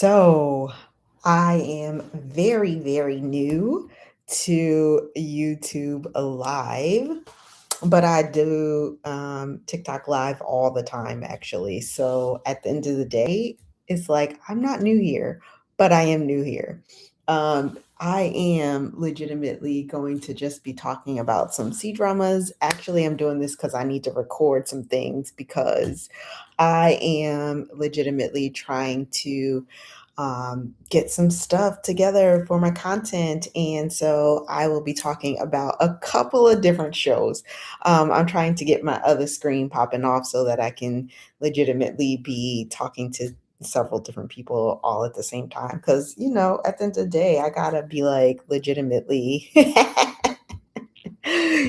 So I am very, very new to YouTube Live, but I do TikTok Live all the time, actually. So at the end of the day, it's like I'm not new here, but I am new here. I am legitimately going to just be talking about some C dramas. Actually, I'm doing this because I need to record some things because I am legitimately trying to get some stuff together for my content. And so I will be talking about a couple of different shows. I'm trying to get my other screen popping off so that I can legitimately be talking to several different people all at the same time. Because, at the end of the day, I gotta be like legitimately.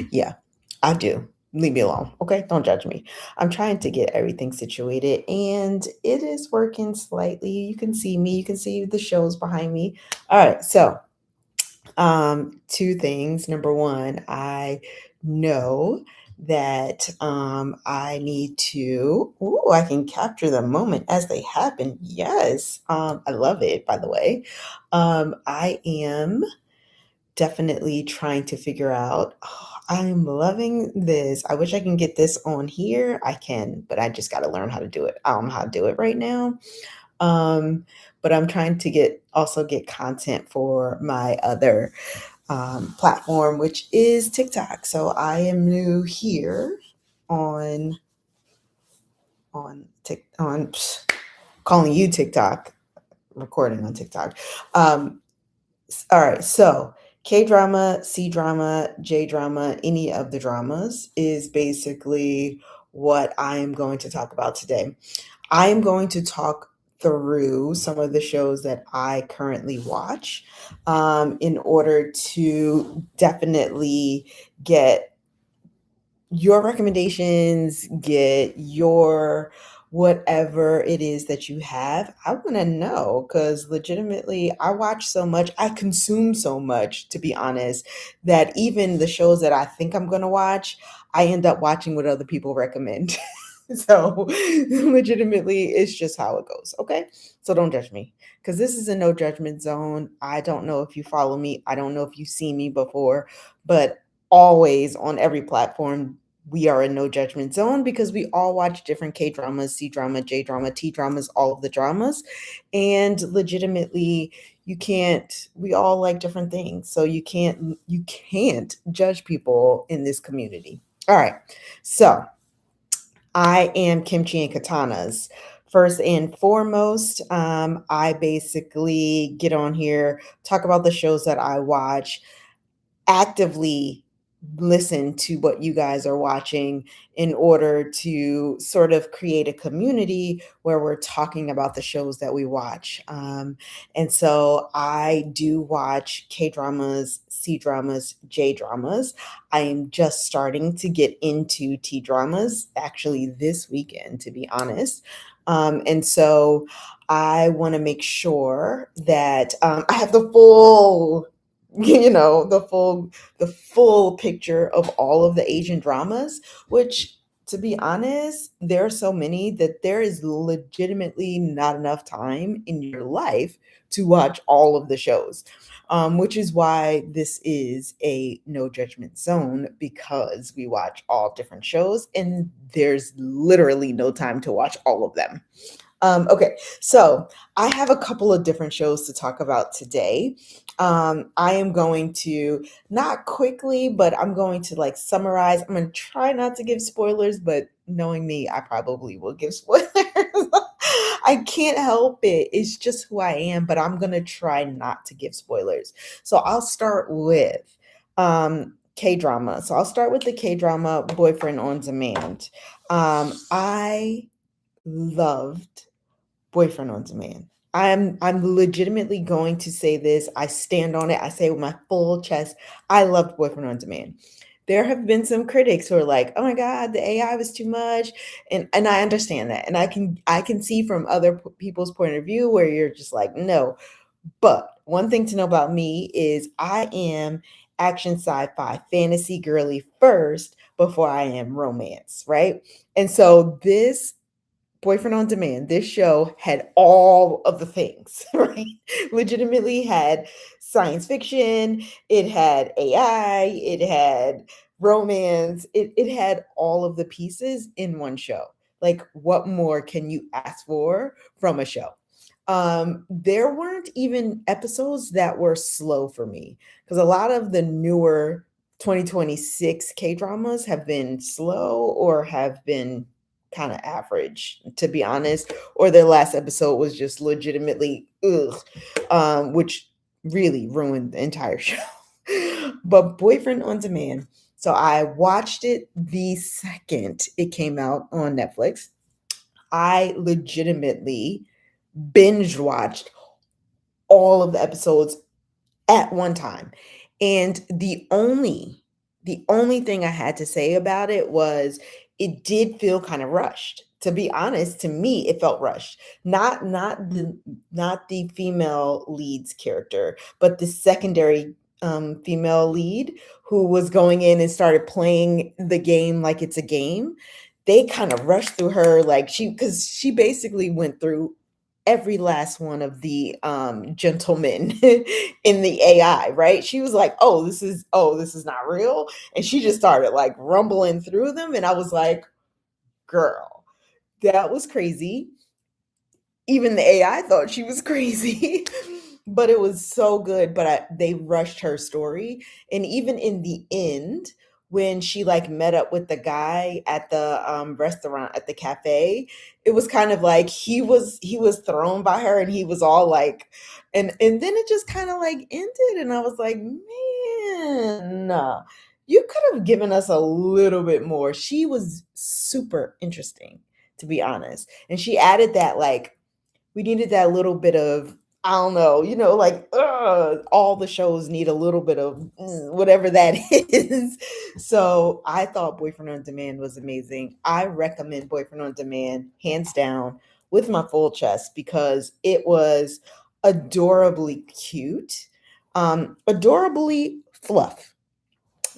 Yeah, I do. Leave me alone. Okay. Don't judge me. I'm trying to get everything situated and it is working slightly. You can see me, you can see the shows behind me. All right. So, two things. Number one, I know that I need to, I can capture the moment as they happen. Yes. I love it, by the way. I am definitely trying to figure out, I'm loving this. I wish I can get this on here. I can, but I just got to learn how to do it. I don't know how to do it right now. Um, but I'm trying to get content for my other platform, which is TikTok. So I am new here on calling you TikTok, recording on TikTok. Um, All right, so K drama, C drama, J drama, any of the dramas is basically what I am going to talk about today. I am going to talk through some of the shows that I currently watch in order to definitely get your recommendations, get your whatever it is that you have. I want to know because legitimately, I watch so much, I consume so much, to be honest, that even the shows that I think I'm going to watch, I end up watching what other people recommend. So, legitimately, it's just how it goes. Okay. So, don't judge me because this is a no judgment zone. I don't know if you follow me, I don't know if you've seen me before, but always on every platform, we are in no judgment zone because we all watch different K dramas, C drama, J drama, T dramas, all of the dramas. And legitimately, you can't, we all like different things. So you can't judge people in this community. All right. So I am Kimchi and Katanas. First and foremost, I basically get on here, talk about the shows that I watch, actively listen to what you guys are watching in order to sort of create a community where we're talking about the shows that we watch. And so I do watch K dramas, C dramas, J dramas. I am just starting to get into T dramas actually this weekend, to be honest. And so I want to make sure that I have the full the full picture of all of the Asian dramas, which, to be honest, there are so many that there is legitimately not enough time in your life to watch all of the shows. Which is why this is a no judgment zone because we watch all different shows and there's literally no time to watch all of them. Okay, so I have a couple of different shows to talk about today. I am going to not quickly, but I'm going to like summarize. I'm going to try not to give spoilers, but knowing me, I probably will give spoilers. I can't help it. It's just who I am, but I'm going to try not to give spoilers. So I'll start with K drama. So I'll start with the K drama Boyfriend on Demand. I loved Boyfriend on Demand. I'm legitimately going to say this. I stand on it. I say it with my full chest. I loved Boyfriend on Demand. There have been some critics who are like, "Oh my God, the AI was too much," and I understand that, and I can see from other people's point of view where you're just like, "No." But one thing to know about me is I am action, sci-fi, fantasy girly first before I am romance, right? And so this Boyfriend on Demand, this show had all of the things, right? Legitimately had science fiction, it had AI, it had romance, it had all of the pieces in one show. Like, what more can you ask for from a show? There weren't even episodes that were slow for me because a lot of the newer 2026 K dramas have been slow or have been kind of average, to be honest, or their last episode was just legitimately ugh, which really ruined the entire show. But Boyfriend on Demand, so I watched it the second it came out on Netflix. I legitimately binge watched all of the episodes at one time. And the only thing I had to say about it was it did feel kind of rushed. To be honest, to me it felt rushed. Not the female lead's character, but the secondary female lead who was going in and started playing the game like it's a game. They kind of rushed through her like cuz she basically went through every last one of the gentlemen in the AI, right? She was like, "Oh, this is not real." And she just started like rumbling through them and I was like, "Girl, that was crazy." Even the AI thought she was crazy. But it was so good, but they rushed her story, and even in the end when she like met up with the guy at the restaurant at the cafe, it was kind of like he was thrown by her and he was all like, and then it just kind of like ended and I was like, man, nah, you could have given us a little bit more. She was super interesting, to be honest, and she added that like we needed that little bit of, I don't know, like all the shows need a little bit of whatever that is. So I thought Boyfriend on Demand was amazing. I recommend Boyfriend on Demand hands down with my full chest because it was adorably cute, adorably fluff.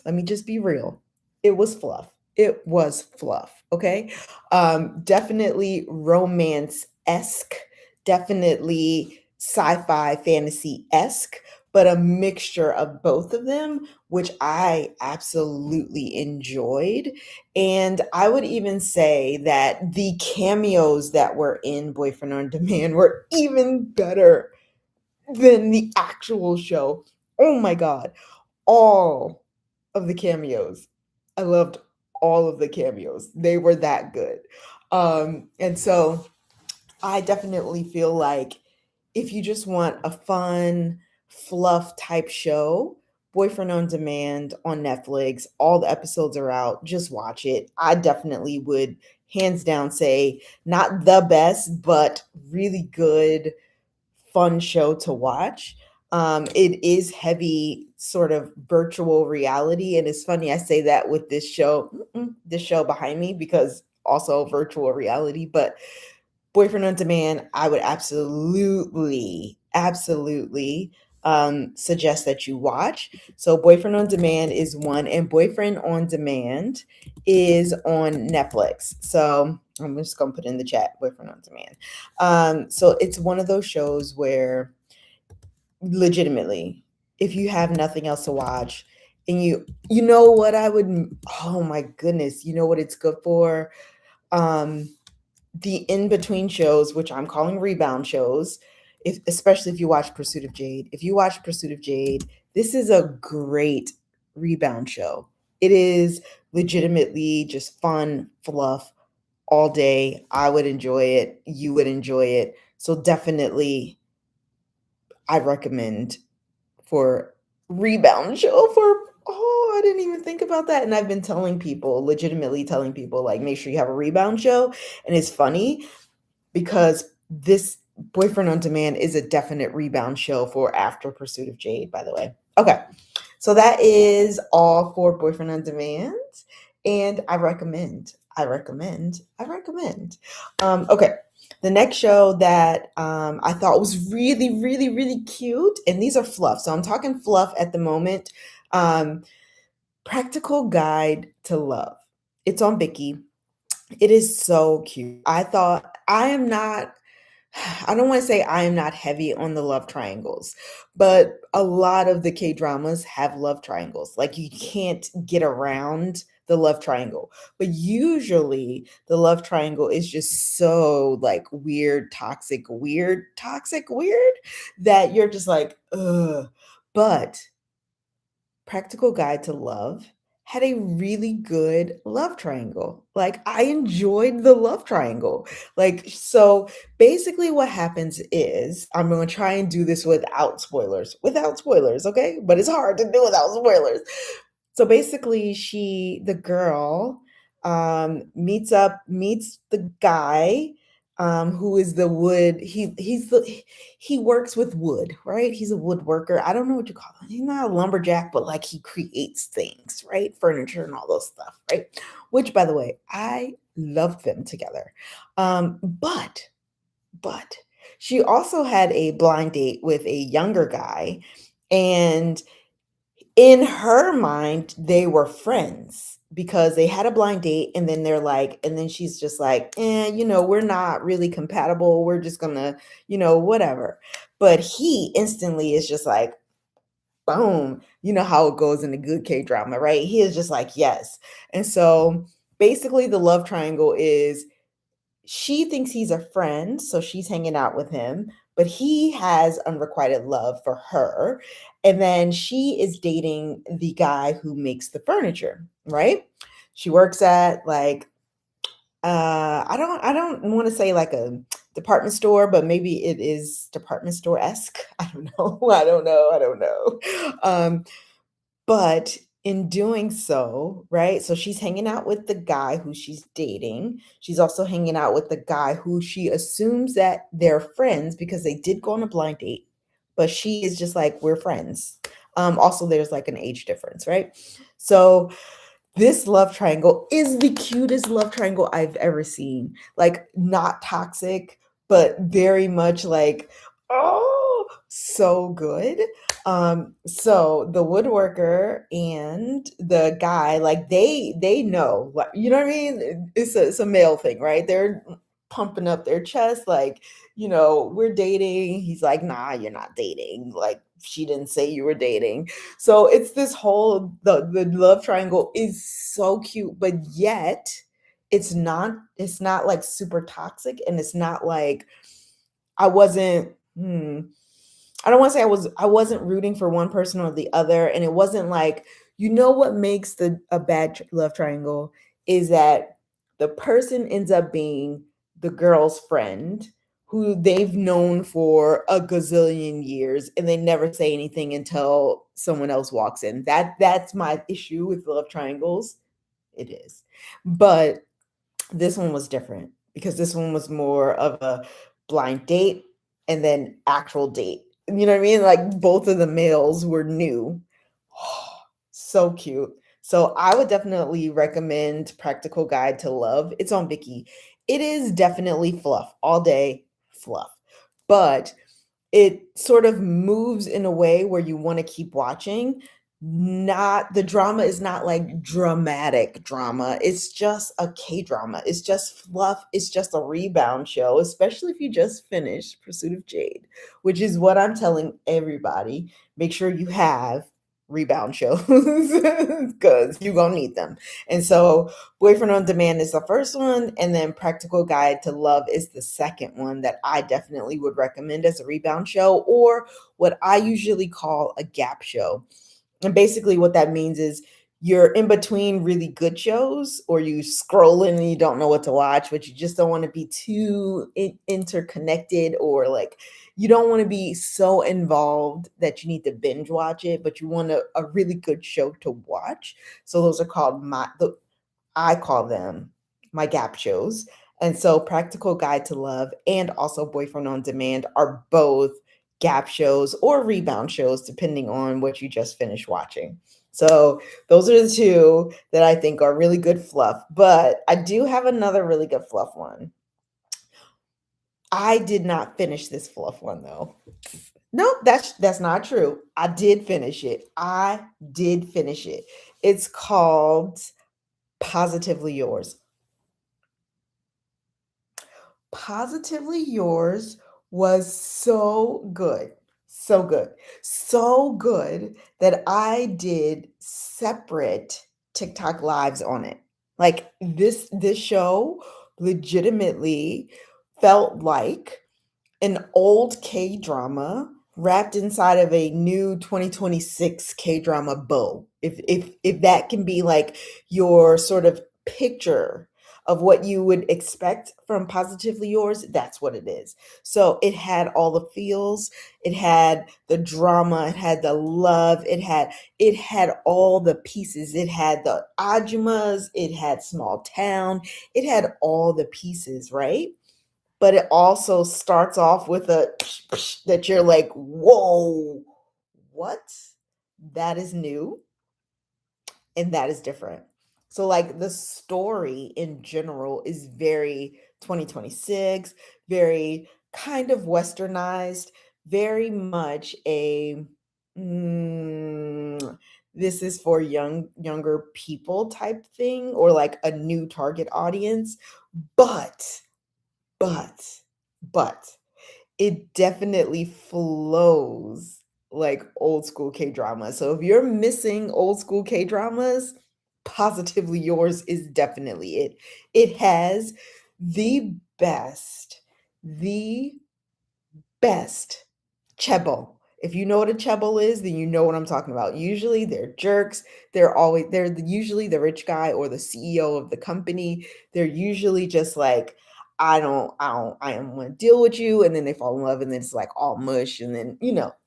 Let me just be real. It was fluff. It was fluff. Okay. Definitely romance esque, definitely sci fi fantasy esque, but a mixture of both of them, which I absolutely enjoyed. And I would even say that the cameos that were in Boyfriend on Demand were even better than the actual show. Oh my God, all of the cameos. I loved all of the cameos. They were that good. And so I definitely feel like if you just want a fun, fluff type show, Boyfriend on Demand on Netflix, all the episodes are out. Just watch it. I definitely would hands down say not the best, but really good fun show to watch. It is heavy sort of virtual reality, and it's funny I say that with this show behind me because also virtual reality. But Boyfriend on Demand, I would absolutely suggest that you watch. So Boyfriend on Demand is one, and Boyfriend on Demand is on Netflix. So I'm just gonna put in the chat Boyfriend on Demand. So it's one of those shows where legitimately, if you have nothing else to watch, and you know what I would, oh my goodness, you know what it's good for? Um, the in between shows, which I'm calling rebound shows, especially if you watch Pursuit of Jade. If you watch Pursuit of Jade, this is a great rebound show. It is legitimately just fun, fluff all day. I would enjoy it. You would enjoy it. So definitely, I recommend for rebound show for, oh, I didn't even think about that. And I've been telling people, legitimately telling people, like, make sure you have a rebound show. And it's funny because this Boyfriend on Demand is a definite rebound show for after Pursuit of Jade, by the way. Okay. So that is all for Boyfriend on Demand. And I recommend. Okay. The next show that I thought was really, really, really cute, and these are fluff. So I'm talking fluff at the moment. Um, Practical Guide to Love. It's on Viki. It is so cute. I thought I am not I don't wanna say I am not heavy on the love triangles, but a lot of the K-dramas have love triangles, like, you can't get around the love triangle, but usually, the love triangle is just so, like, weird, toxic, weird, that you're just like, "Ugh," but Practical Guide to Love had a really good love triangle. Like, I enjoyed the love triangle. Like, so basically what happens is I'm gonna try and do this without spoilers, okay? But it's hard to do without spoilers. So basically, the girl, meets the guy, who is the wood he works with wood, right? He's a woodworker. I don't know what you call him. He's not a lumberjack, but, like, he creates things, right? Furniture and all those stuff, right? Which, by the way, I loved them together. But she also had a blind date with a younger guy, and in her mind, they were friends because they had a blind date, and then and then she's just like, we're not really compatible. We're just gonna, whatever. But he instantly is just like, boom, you know how it goes in a good K drama, right? He is just like, yes. And so basically, the love triangle is she thinks he's a friend, so she's hanging out with him, but he has unrequited love for her. And then she is dating the guy who makes the furniture, right? She works at like I don't want to say like a department store, but maybe it is department store-esque. I don't know. I don't know. But in doing so, right? So she's hanging out with the guy who she's dating. She's also hanging out with the guy who she assumes that they're friends because they did go on a blind date, but she is just like, we're friends. Also, there's like an age difference, right? So this love triangle is the cutest love triangle I've ever seen. Like, not toxic, but very much like, oh, so good. So the woodworker and the guy, like they know, like, you know what I mean? It's a male thing, right? They're pumping up their chest, like, we're dating. He's like, nah, you're not dating. Like, she didn't say you were dating. So it's this whole the love triangle is so cute, but yet it's not like super toxic, and it's not like I wasn't I don't want to say I wasn't rooting for one person or the other, and it wasn't like, what makes the a bad love triangle is that the person ends up being the girl's friend who they've known for a gazillion years, and they never say anything until someone else walks in. That's my issue with love triangles. It is. But this one was different because this one was more of a blind date and then actual date. You know what I mean? Like, both of the males were new. So cute. So I would definitely recommend Practical Guide to Love. It's on Viki. It is definitely fluff, all day fluff. But it sort of moves in a way where you wanna keep watching. Not the drama is not like dramatic drama, it's just a K-drama, it's just fluff, it's just a rebound show, especially if you just finished Pursuit of Jade, which is what I'm telling everybody. Make sure you have rebound shows because you gonna need them. And so Boyfriend on Demand is the first one, and then Practical Guide to Love is the second one that I definitely would recommend as a rebound show, or what I usually call a gap show. And basically, what that means is you're in between really good shows, or you scroll in and you don't know what to watch, but you just don't want to be too interconnected, or like you don't want to be so involved that you need to binge watch it, but you want a really good show to watch. So those are called I call them my gap shows. And so Practical Guide to Love and also Boyfriend on Demand are both gap shows or rebound shows, depending on what you just finished watching. So those are the two that I think are really good fluff. But I do have another really good fluff one. I did not finish this fluff one though. Nope, that's not true. I did finish it. I did finish it. It's called Positively Yours. Positively Yours was so good. So good. So good that I did separate TikTok lives on it. Like this show legitimately felt like an old K drama wrapped inside of a new 2026 K drama bow. If that can be like your sort of picture of what you would expect from Positively Yours, that's what it is. So it had all the feels, it had the drama, it had the love, it had all the pieces. It had the ajumas, it had small town, it had all the pieces, right? But it also starts off with a that you're like, whoa, what? That is new and that is different. So, like, the story in general is very 2026, very kind of westernized, very much a this is for younger people type thing, or like a new target audience. But but, but it definitely flows like old school K drama. So if you're missing old school K dramas, Positively Yours is definitely it. It has the the best Chebo. If you know what a Chebo is, then you know what I'm talking about. Usually they're jerks. Usually the rich guy or the CEO of the company. They're usually just like, I don't want to deal with you. And then they fall in love and then it's like all mush. And then,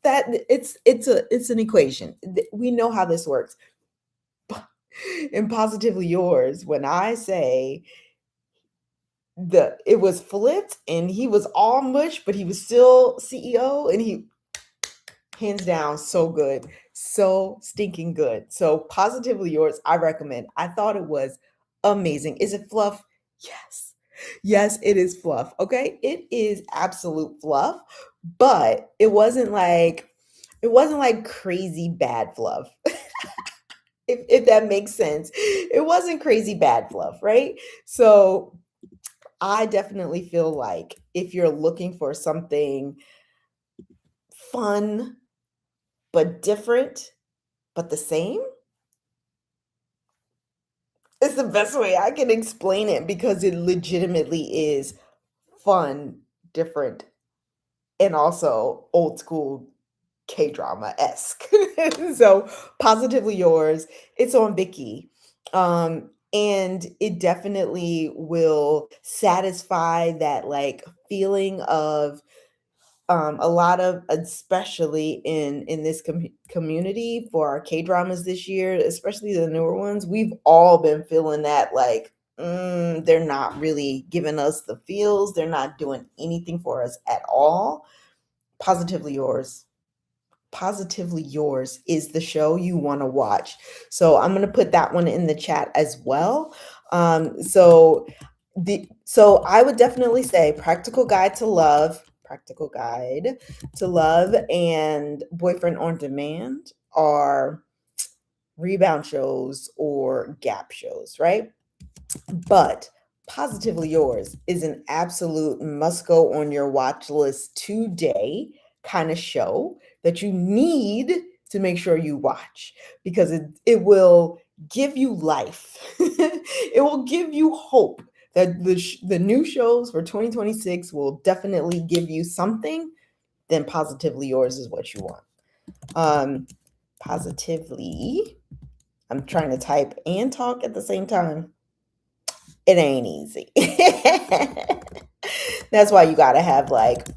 that it's an equation. We know how this works. In Positively Yours, when I say it was flipped and he was all mush, but he was still CEO, and he hands down so good, so stinking good. So Positively Yours, I recommend. I thought it was amazing. Is it fluff? Yes. Yes, it is fluff. Okay, it is absolute fluff, but it wasn't like crazy bad fluff. If that makes sense. It wasn't crazy bad fluff, right? So I definitely feel like if you're looking for something fun but different but the same, it's the best way I can explain it because it legitimately is fun, different, and also old school K drama esque. So Positively Yours, it's on Viki. And it definitely will satisfy that like feeling of a lot of, especially in this community for our K dramas this year, especially the newer ones, we've all been feeling that like they're not really giving us the feels, they're not doing anything for us at all. Positively Yours. Positively Yours is the show you want to watch. So I'm going to put that one in the chat as well. So I would definitely say Practical Guide to Love, and Boyfriend on Demand are rebound shows or gap shows, right? But Positively Yours is an absolute must go on your watch list today kind of show that you need to make sure you watch, because it will give you life. It will give you hope that the new shows for 2026 will definitely give you something. Then Positively Yours is what you want. Positively, I'm trying to type and talk at the same time. It ain't easy. That's why you gotta have like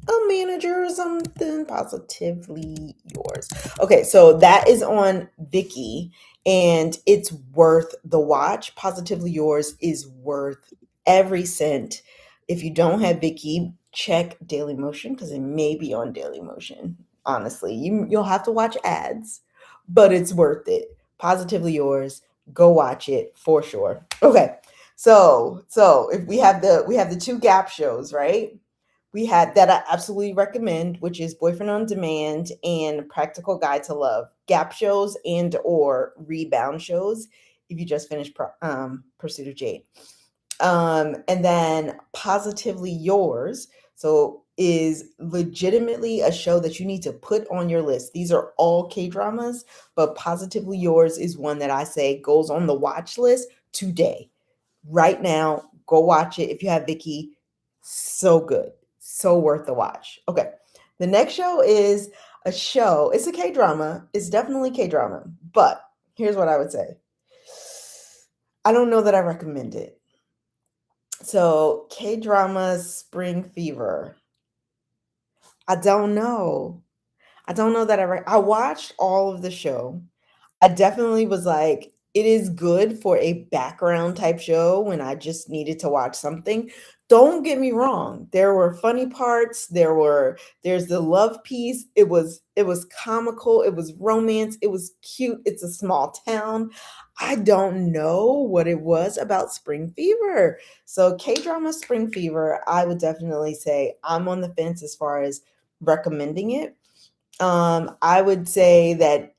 a manager or something. Positively Yours. Okay, so that is on Viki, and it's worth the watch. Positively Yours is worth every cent. If you don't have Viki, check Daily Motion because it may be on Daily Motion. Honestly, you'll have to watch ads, but it's worth it. Positively Yours. Go watch it for sure. Okay. So if we have the two gap shows, right? We had that I absolutely recommend, which is Boyfriend on Demand and Practical Guide to Love. Gap shows and or rebound shows if you just finished Pursuit of Jade. And then Positively Yours. So is legitimately a show that you need to put on your list. These are all K dramas, but Positively Yours is one that I say goes on the watch list today. Right now, go watch it if you have Vicky. So good. So worth the watch. Okay. The next show is a show. It's a K drama. It's definitely K drama. But here's what I would say. I don't know that I recommend it. So, K drama Spring Fever. I don't know. I don't know that I watched all of the show. I definitely was like, it is good for a background type show when I just needed to watch something. Don't get me wrong. There were funny parts, there's the love piece. It was comical, it was romance, it was cute. It's a small town. I don't know what it was about Spring Fever. So K-drama Spring Fever, I would definitely say I'm on the fence as far as recommending it. I would say that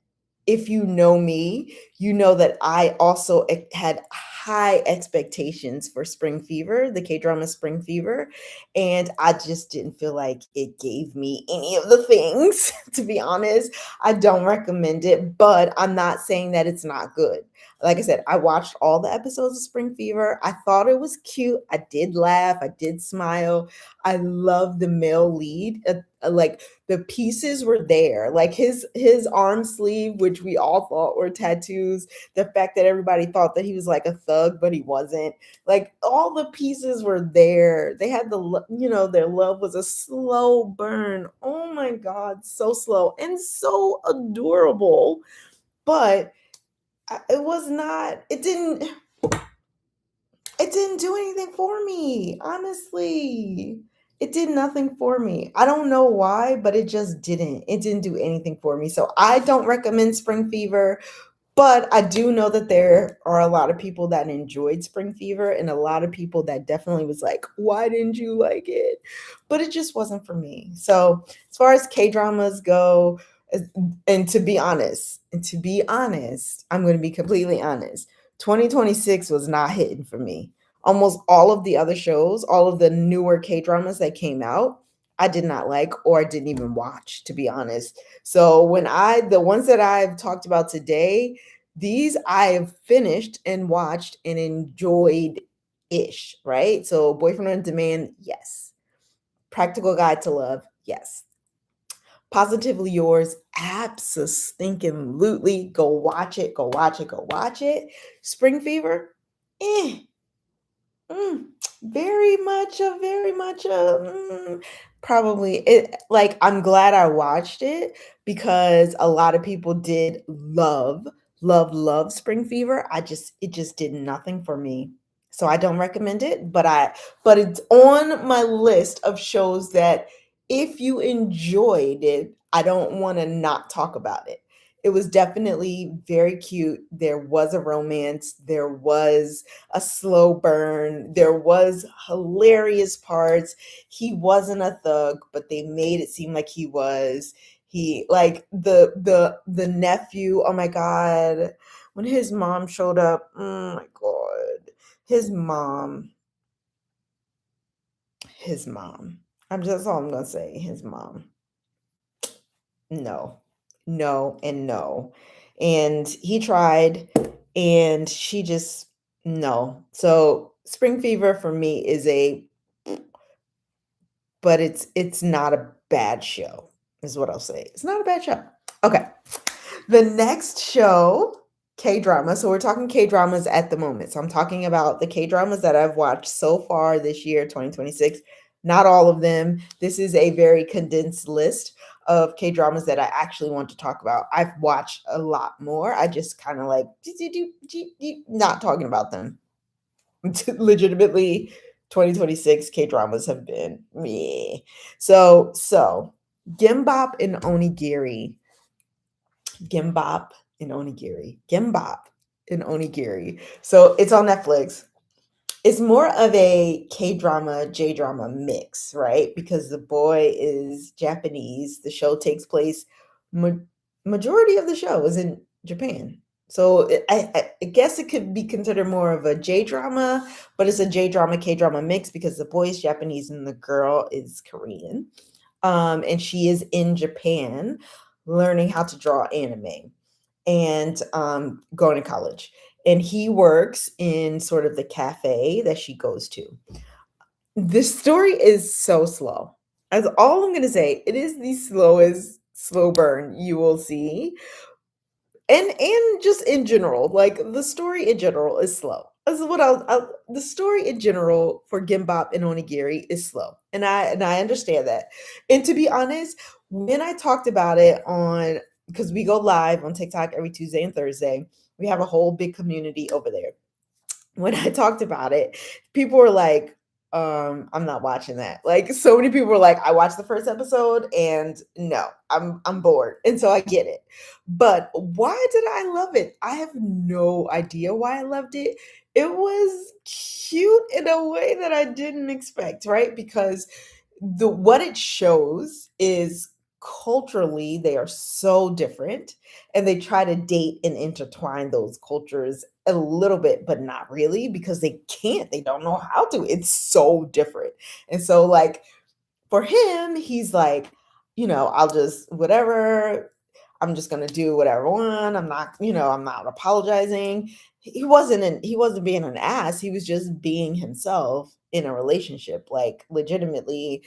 if you know me, you know that I also had high expectations for Spring Fever, the K drama Spring Fever, and I just didn't feel like it gave me any of the things, to be honest. I don't recommend it, but I'm not saying that it's not good. Like I said, I watched all the episodes of Spring Fever. I thought it was cute. I did laugh. I did smile. I love the male lead. Like the pieces were there, like his arm sleeve, which we all thought were tattoos, the fact that everybody thought that he was like a thug but he wasn't, like all the pieces were there. They had their love was a slow burn. Oh my god, so slow and so adorable. But it was not, it didn't do anything for me, honestly. It did nothing for me. I don't know why, but it just didn't. It didn't do anything for me. So I don't recommend Spring Fever. But I do know that there are a lot of people that enjoyed Spring Fever and a lot of people that definitely was like, why didn't you like it? But it just wasn't for me. So as far as K dramas go, and to be honest, I'm going to be completely honest. 2026 was not hitting for me. Almost all of the other shows, all of the newer K dramas that came out, I did not like or I didn't even watch, to be honest. So the ones that I've talked about today, these I have finished and watched and enjoyed ish, right? So Boyfriend on Demand, yes. Practical Guide to Love, yes. Positively Yours, absolutely. Go watch it, go watch it, go watch it. Spring Fever, eh. Mm, probably it, like I'm glad I watched it because a lot of people did love Spring Fever. It just did nothing for me. So I don't recommend it, but it's on my list of shows that if you enjoyed it, I don't want to not talk about it. It was definitely very cute. There was a romance, there was a slow burn. There was hilarious parts. He wasn't a thug, but they made it seem like he was. He like the nephew. Oh my god, when his mom showed up. Oh my god, his mom. His mom. That's all I'm gonna say. His mom. No, no, and no. And he tried, and she just, no. So Spring Fever for me is but it's not a bad show, is what I'll say. It's not a bad show. Okay. The next show, K drama. So we're talking K dramas at the moment. So I'm talking about the K dramas that I've watched so far this year, 2026. Not all of them. This is a very condensed list of K dramas that I actually want to talk about. I've watched a lot more. I just kind of like not talking about them. Legitimately, 2026 K dramas have been me. So Gimbap and Onigiri Gimbap Gimbap and Onigiri. So it's on Netflix. It's more of a K drama, J drama mix, right? Because the boy is Japanese. The show takes place, majority of the show is in Japan. So I guess it could be considered more of a J drama, but it's a J drama K drama mix because the boy is Japanese and the girl is Korean. And she is in Japan learning how to draw anime and going to college. And he works in sort of the cafe that she goes to. This story is so slow. That's all I'm going to say. It is the slowest slow burn you will see, and just in general, like the story in general is slow. This is what the story in general for Gimbap and Onigiri is slow, and I understand that. And to be honest, when I talked about it on, because we go live on TikTok every Tuesday and Thursday, we have a whole big community over there. When I talked about it, people were like, I'm not watching that. Like so many people were like, I watched the first episode and no, I'm bored. And so I get it. But why did I love it? I have no idea why I loved it. It was cute in a way that I didn't expect, right? Because the what it shows is culturally they are so different, and they try to date and intertwine those cultures a little bit, but not really, because they can't, they don't know how to, it's so different. And so like for him, he's like, I'll just whatever, I'm just gonna do whatever I want. I'm not, I'm not apologizing. He wasn't being an ass. He was just being himself in a relationship, like legitimately.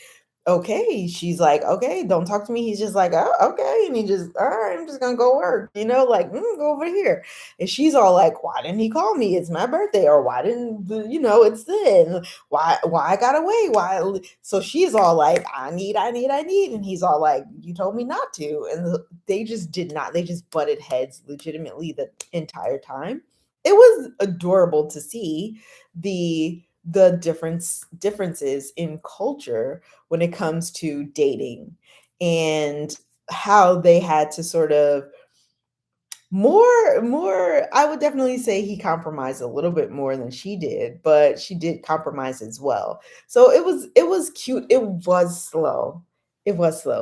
Okay, she's like, okay, don't talk to me. He's just like, oh, okay, and he just, all right, I'm just gonna go work, like go over here. And she's all like, why didn't he call me? It's my birthday, or why didn't it's then why I gotta wait? Why? So she's all like, I need, and he's all like, you told me not to, and they just did not. They just butted heads legitimately the entire time. It was adorable to see the differences in culture when it comes to dating, and how they had to sort of more I would definitely say he compromised a little bit more than she did, but she did compromise as well. So it was cute. It was slow.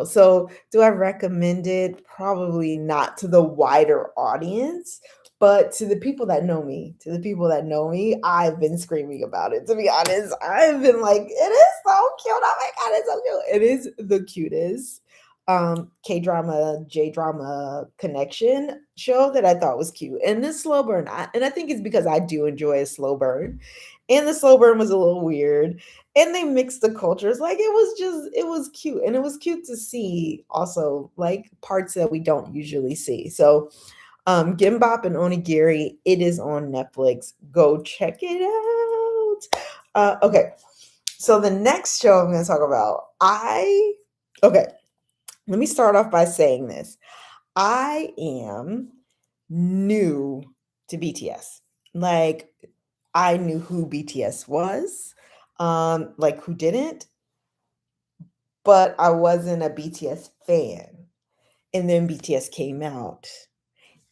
So do I recommend it? Probably not to the wider audience, but to the people that know me, I've been screaming about it. To be honest, I've been like, it is so cute. Oh my god, it's so cute. It is the cutest K drama, J drama connection show that I thought was cute. And this slow burn, and I think it's because I do enjoy a slow burn. And the slow burn was a little weird. And they mixed the cultures. Like it was cute. And it was cute to see also like parts that we don't usually see. So Gimbap and Onigiri, it is on Netflix. Go check it out. Okay. So the next show I'm gonna talk about, okay, let me start off by saying this. I am new to BTS. Like, I knew who BTS was, like, who didn't, but I wasn't a BTS fan. And then BTS came out,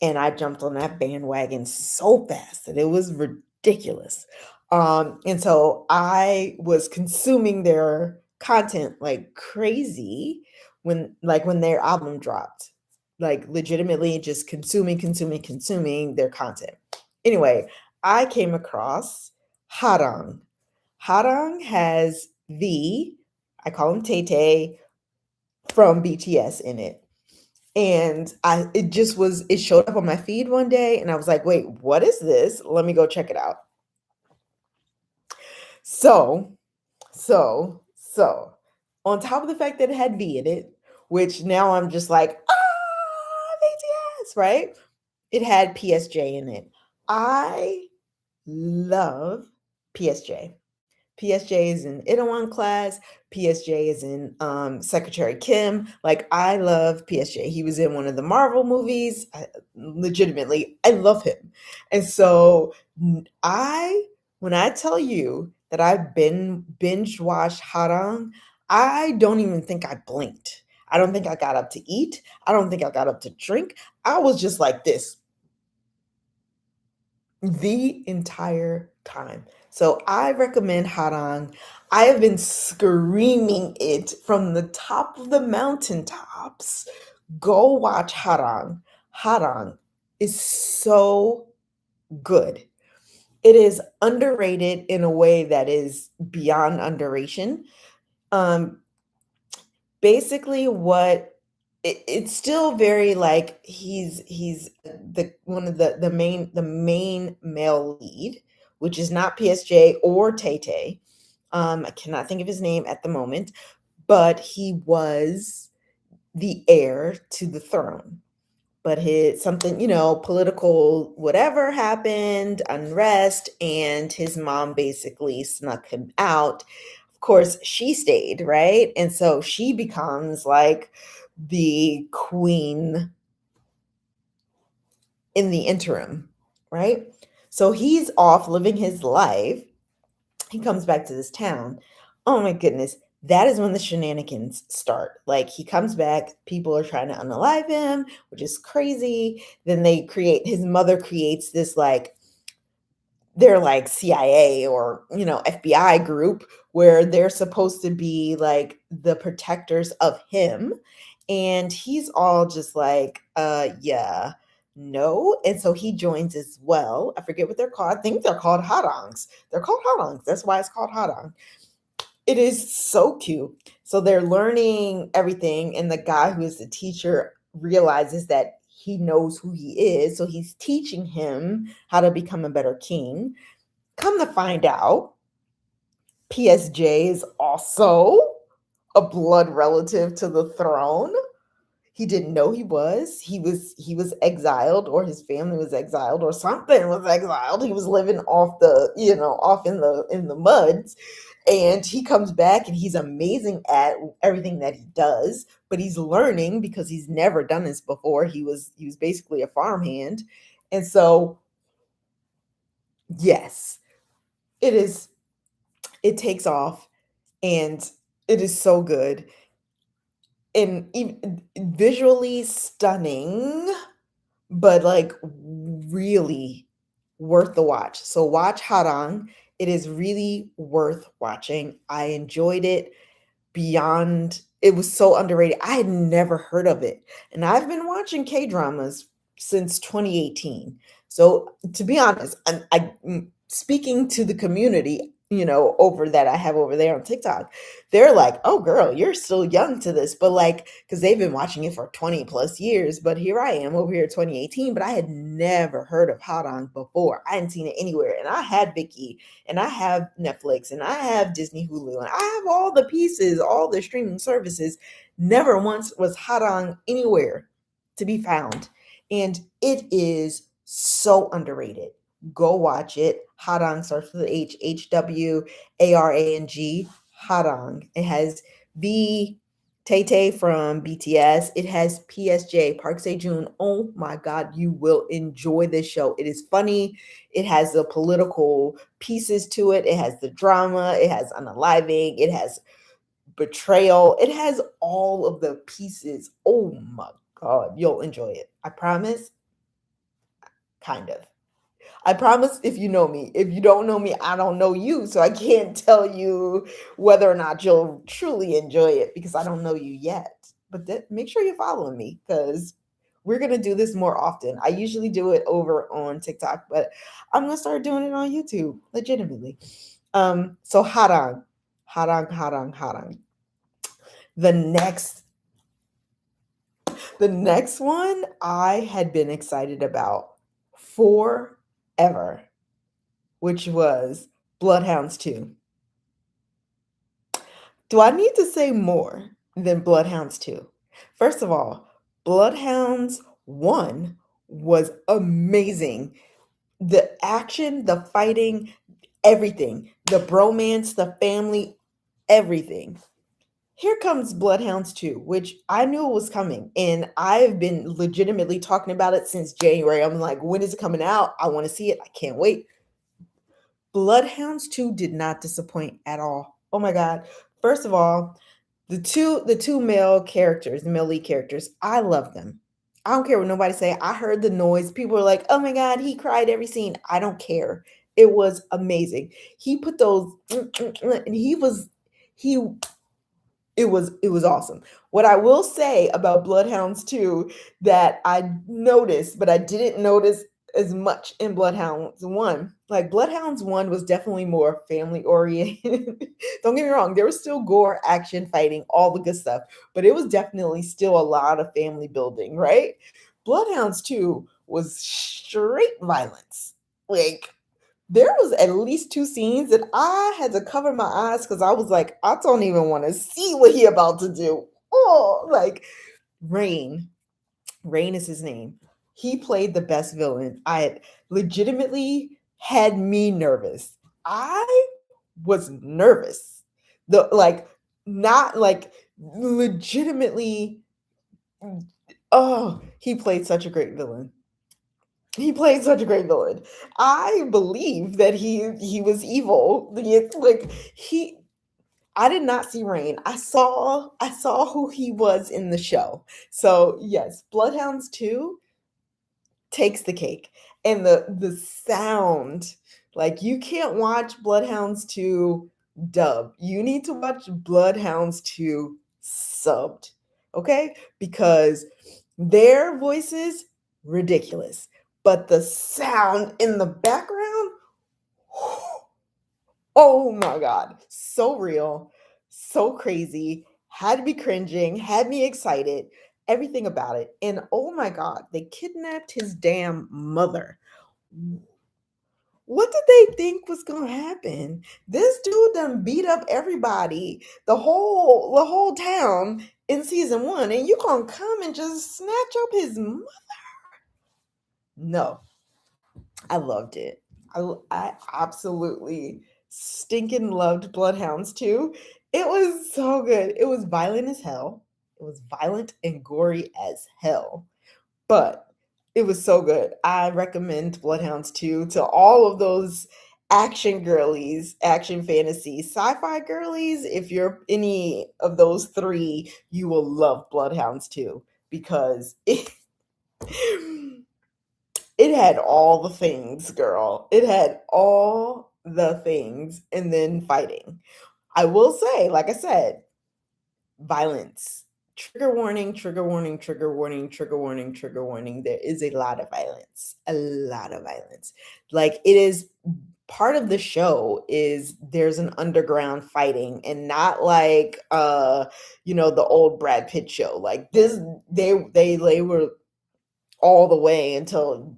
and I jumped on that bandwagon so fast that it was ridiculous. And so I was consuming their content like crazy when their album dropped. Like legitimately just consuming their content. Anyway, I came across Harang. Harang has I call him Tay Tay from BTS in it. And it showed up on my feed one day, and I was like, wait, what is this? Let me go check it out. So, so on top of the fact that it had V in it, which now I'm just like, BTS, right? It had PSJ in it. I love PSJ. PSJ is in Itaewon Class. PSJ is in Secretary Kim. Like, I love PSJ. He was in one of the Marvel movies. Legitimately, I love him. And so when I tell you that I've been binge watched Harang, I don't even think I blinked. I don't think I got up to eat. I don't think I got up to drink. I was just like this the entire time. So I recommend Harang. I have been screaming it from the top of the mountaintops. Go watch Harang. Harang. is so good. It is underrated in a way that is beyond underration. Um, Basically, what it's still very like he's the one of the main male lead, which is not PSJ or Tay Tay. I cannot think of his name at the moment, but he was the heir to the throne. But his something, political whatever happened, unrest, and his mom basically snuck him out. Of course, she stayed, right? And so she becomes like the queen in the interim, right? So he's off living his life. He comes back to this town. Oh my goodness. That is when the shenanigans start. Like he comes back, people are trying to unalive him, which is crazy. Then his mother creates this like they're like CIA or, FBI group where they're supposed to be like the protectors of him. And he's all just like, yeah, no. And so he joins as well. I forget what they're called. I think they're called Harangs. They're called Harangs. That's why it's called Harang. It is so cute. So they're learning everything. And the guy who is the teacher realizes that he knows who he is. So he's teaching him how to become a better king. Come to find out, PSJ is also a blood relative to the throne. He didn't know he was. He was exiled, or his family was exiled, or something was exiled. He was living off off in the muds. And he comes back and he's amazing at everything that he does, but he's learning because he's never done this before. He was basically a farmhand. And so, yes, it is it takes off, and it is so good and even visually stunning, but like really worth the watch. So watch Harang. It is really worth watching. I enjoyed it beyond. It was so underrated. I had never heard of it. And I've been watching K-dramas since 2018. So to be honest, speaking to the community, over that I have over there on TikTok, they're like, "Oh girl, you're still young to this." But like cuz they've been watching it for 20 plus years, but here I am over here 2018, but I had never heard of Harang before. I hadn't seen it anywhere. And I had Vicky, and I have Netflix, and I have Disney Hulu, and I have all the pieces, all the streaming services. Never once was Harang anywhere to be found. And it is so underrated. Go watch it. Harang starts with Hwarang. Harang. It has V Tay Tay from BTS. It has PSJ, Park Sejun. Oh my God, you will enjoy this show. It is funny. It has the political pieces to it. It has the drama. It has unaliving. It has betrayal. It has all of the pieces. Oh my God, you'll enjoy it. I promise. Kind of. I promise if you know me. If you don't know me, I don't know you. So I can't tell you whether or not you'll truly enjoy it because I don't know you yet. But make sure you're following me because we're going to do this more often. I usually do it over on TikTok, but I'm going to start doing it on YouTube, legitimately. So Harang, Harang, Harang, Harang. The next the next one I had been excited about forever, which was Bloodhounds 2. Do I need to say more than Bloodhounds 2? First of all, Bloodhounds 1 was amazing. The action, the fighting, everything, the bromance, the family, everything. Here comes Bloodhounds 2, which I knew it was coming. And I've been legitimately talking about it since January. I'm like, when is it coming out? I want to see it. I can't wait. Bloodhounds 2 did not disappoint at all. Oh my God. First of all, the two male characters, the male lead characters, I love them. I don't care what nobody say. I heard the noise. People were like, "Oh my God, he cried every scene." I don't care. It was amazing. He put those and he It was awesome. What I will say about Bloodhounds 2 that I noticed, but I didn't notice as much in Bloodhounds 1. Like Bloodhounds 1 was definitely more family oriented. Don't get me wrong, there was still gore, action, fighting, all the good stuff, but it was definitely still a lot of family building, right? Bloodhounds 2 was straight violence. Like there was at least two scenes that I had to cover my eyes because I was like, I don't even want to see what he about to do. Oh, like Rain. Rain is his name. He played the best villain. I legitimately had me nervous. I was nervous. The like not like legitimately oh, he played such a great villain. He played such a great villain. I believe that he was evil. Like he I did not see Rain. I saw who he was in the show. So yes, Bloodhounds 2 takes the cake. And the sound, like you can't watch Bloodhounds 2 dub. You need to watch Bloodhounds 2 subbed. Okay? Because their voices ridiculous. But the sound in the background, oh my god, so real, so crazy, had me cringing, had me excited, everything about it. And oh my god, they kidnapped his damn mother. What did they think was gonna happen? This dude done beat up everybody, the whole town in season one, and you gonna come and just snatch up his no. I loved it. I absolutely stinking loved Bloodhounds 2. It was so good. It was violent as hell. It was violent and gory as hell. But it was so good. I recommend Bloodhounds 2 to all of those action girlies, action fantasy, sci-fi girlies. If you're any of those three, you will love Bloodhounds 2 because it had all the things, girl. It had all the things and then fighting. I will say, like I said, violence. Trigger warning, trigger warning, trigger warning, trigger warning, trigger warning. There is a lot of violence. A lot of violence. Like it is part of the show is there's an underground fighting and not like the old Brad Pitt show. Like this they were all the way until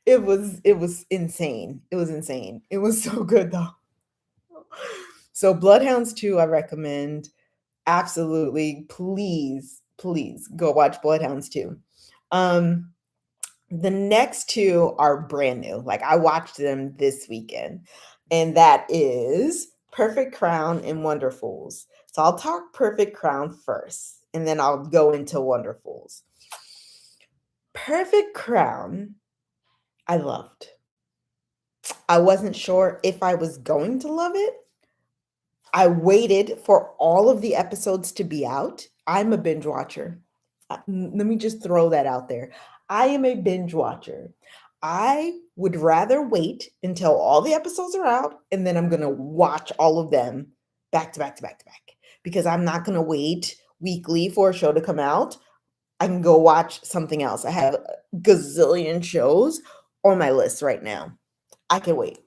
it was insane. It was insane. It was so good though. So Bloodhounds 2, I recommend. Absolutely. Please, please go watch Bloodhounds 2. Um, the next two are brand new. Like I watched them this weekend, and that is Perfect Crown and Wonderfuls. So I'll talk Perfect Crown first, and then I'll go into Wonderfuls. Perfect Crown, I loved. I wasn't sure if I was going to love it. I waited for all of the episodes to be out. I'm a binge watcher. Let me just throw that out there. I am a binge watcher. I would rather wait until all the episodes are out and then I'm going to watch all of them back to back to back to back because I'm not going to wait weekly for a show to come out. I can go watch something else. I have a gazillion shows on my list right now. I can wait.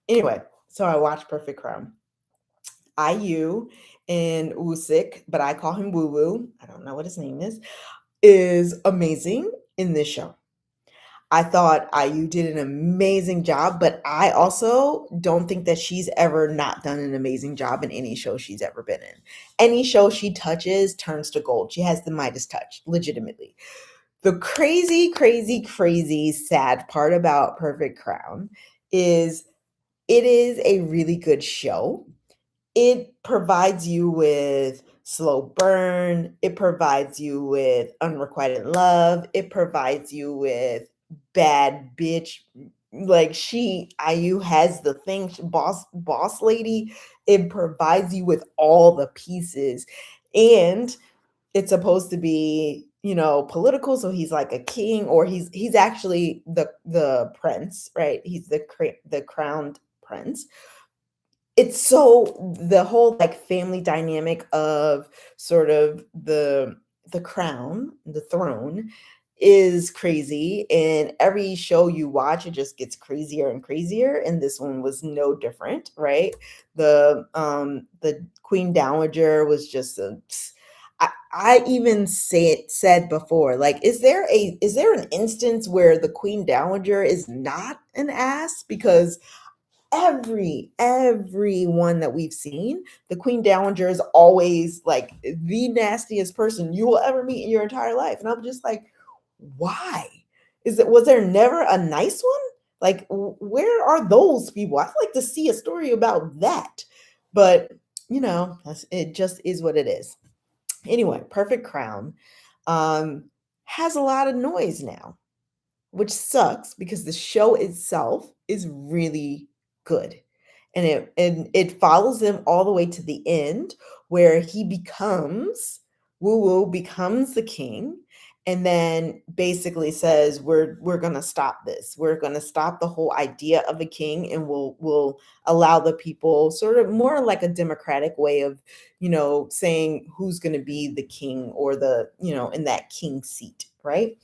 Anyway, so I watched Perfect Crown. IU and Usyk, but I call him Woo Woo. I don't know what his name is amazing in this show. I thought IU did an amazing job, but I also don't think that she's ever not done an amazing job in any show she's ever been in. Any show she touches turns to gold. She has the Midas touch, legitimately. The crazy, crazy, crazy sad part about Perfect Crown is it is a really good show. It provides you with slow burn. It provides you with unrequited love. It provides you with bad bitch. Like IU has the thing, boss lady. It provides you with all the pieces. And it's supposed to be, political. So he's like a king, or he's actually the prince, right? He's the crowned prince. it's so the whole like family dynamic of sort of the crown, the throne is crazy, and every show you watch it just gets crazier and crazier, and this one was no different, right? The queen dowager was just a I even said before, like, is there an instance where the queen dowager is not an ass? Because everyone that we've seen, the queen dowager is always like the nastiest person you will ever meet in your entire life, and I'm just like, why? Was there never a nice one? Like, where are those people? I'd like to see a story about that. But it just is what it is. Anyway, Perfect Crown um has a lot of noise now, which sucks because the show itself is really good. And it follows him all the way to the end, where he becomes Woo Woo becomes the king, and then basically says we're going to stop this. We're going to stop the whole idea of a king, and we'll allow the people, sort of more like a democratic way of, saying who's going to be the king, or in that king seat, right?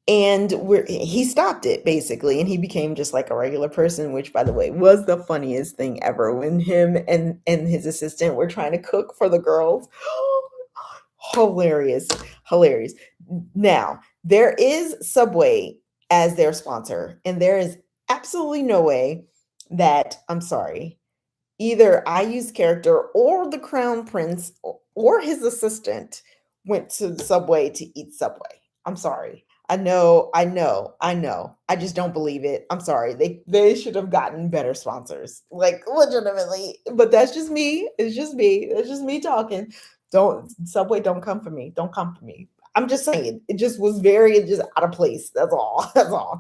And he stopped it basically, and he became just like a regular person, which, by the way, was the funniest thing ever when him and his assistant were trying to cook for the girls. Hilarious, hilarious. Now, there is Subway as their sponsor, and there is absolutely no way that, I'm sorry, either IU's character or the crown prince or his assistant went to Subway to eat Subway. I'm sorry. I know. I just don't believe it. I'm sorry. They should have gotten better sponsors. Like, legitimately. But that's just me. It's just me. It's just me talking. Don't Subway, don't come for me. Don't come for me. I'm just saying. It just was very just out of place. That's all. That's all.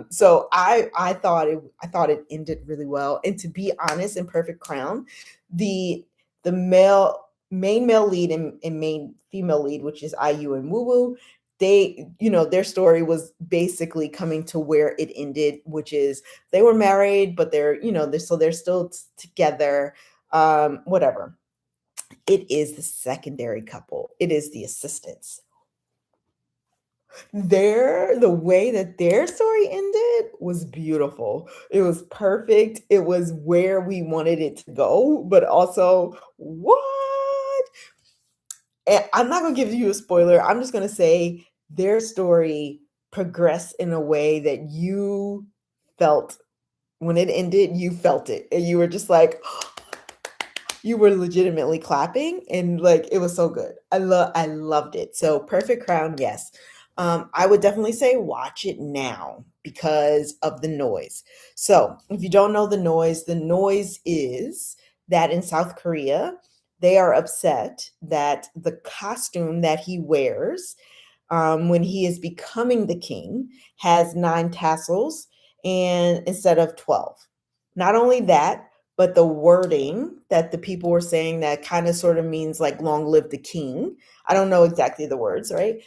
So I thought it ended really well. And to be honest, in Perfect Crown, the the main male lead and main female lead, which is IU and Woo Woo, their story was basically coming to where it ended, which is they were married, but they're still together. Whatever. It is the secondary couple. It is the assistants. The way that their story ended was beautiful. It was perfect. It was where we wanted it to go, but also what? And I'm not going to give you a spoiler. I'm just going to say their story progressed in a way that you felt when it ended. You felt it, and you were just like, you were legitimately clapping, and like it was so good. I loved it. So Perfect Crown, yes. I would definitely say watch it now because of the noise. So if you don't know the noise is that in South Korea, they are upset that the costume that he wears when he is becoming the king has 9 tassels and instead of 12. Not only that, but the wording that the people were saying that kind of sort of means like long live the king. I don't know exactly the words, right?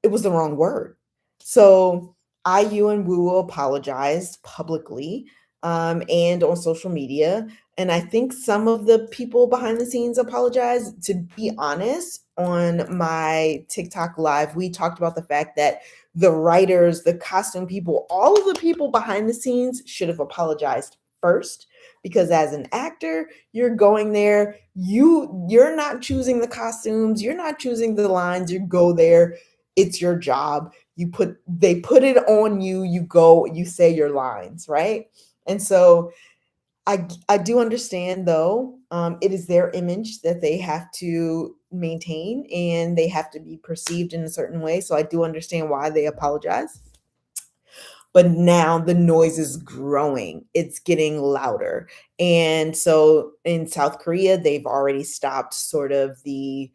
It was the wrong word. So IU and Woo apologized publicly and on social media. And I think some of the people behind the scenes apologized. To be honest, on my TikTok live, we talked about the fact that the writers, the costume people, all of the people behind the scenes should have apologized first, because as an actor, you're going there, you're not choosing the costumes, you're not choosing the lines, you go there, it's your job. They put it on you, you go, you say your lines, right? And so I do understand, though, it is their image that they have to maintain, and they have to be perceived in a certain way. So I do understand why they apologize. But now the noise is growing. It's getting louder. And so in South Korea, they've already stopped sort of the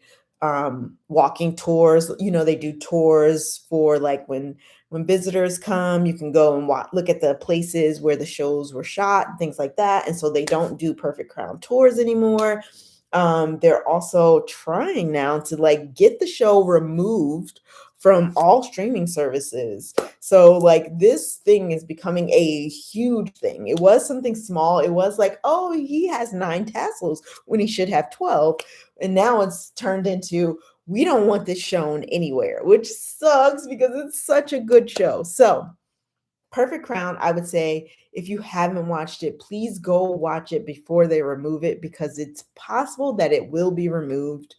walking tours. They do tours for like when visitors come, you can go and look at the places where the shows were shot and things like that. And so they don't do Perfect Crown tours anymore. They're also trying now to like get the show removed from all streaming services. So like this thing is becoming a huge thing. It was something small. It was like, oh, he has 9 tassels when he should have 12. And now it's turned into, we don't want this shown anywhere, which sucks because it's such a good show. So Perfect Crown, I would say if you haven't watched it, please go watch it before they remove it, because it's possible that it will be removed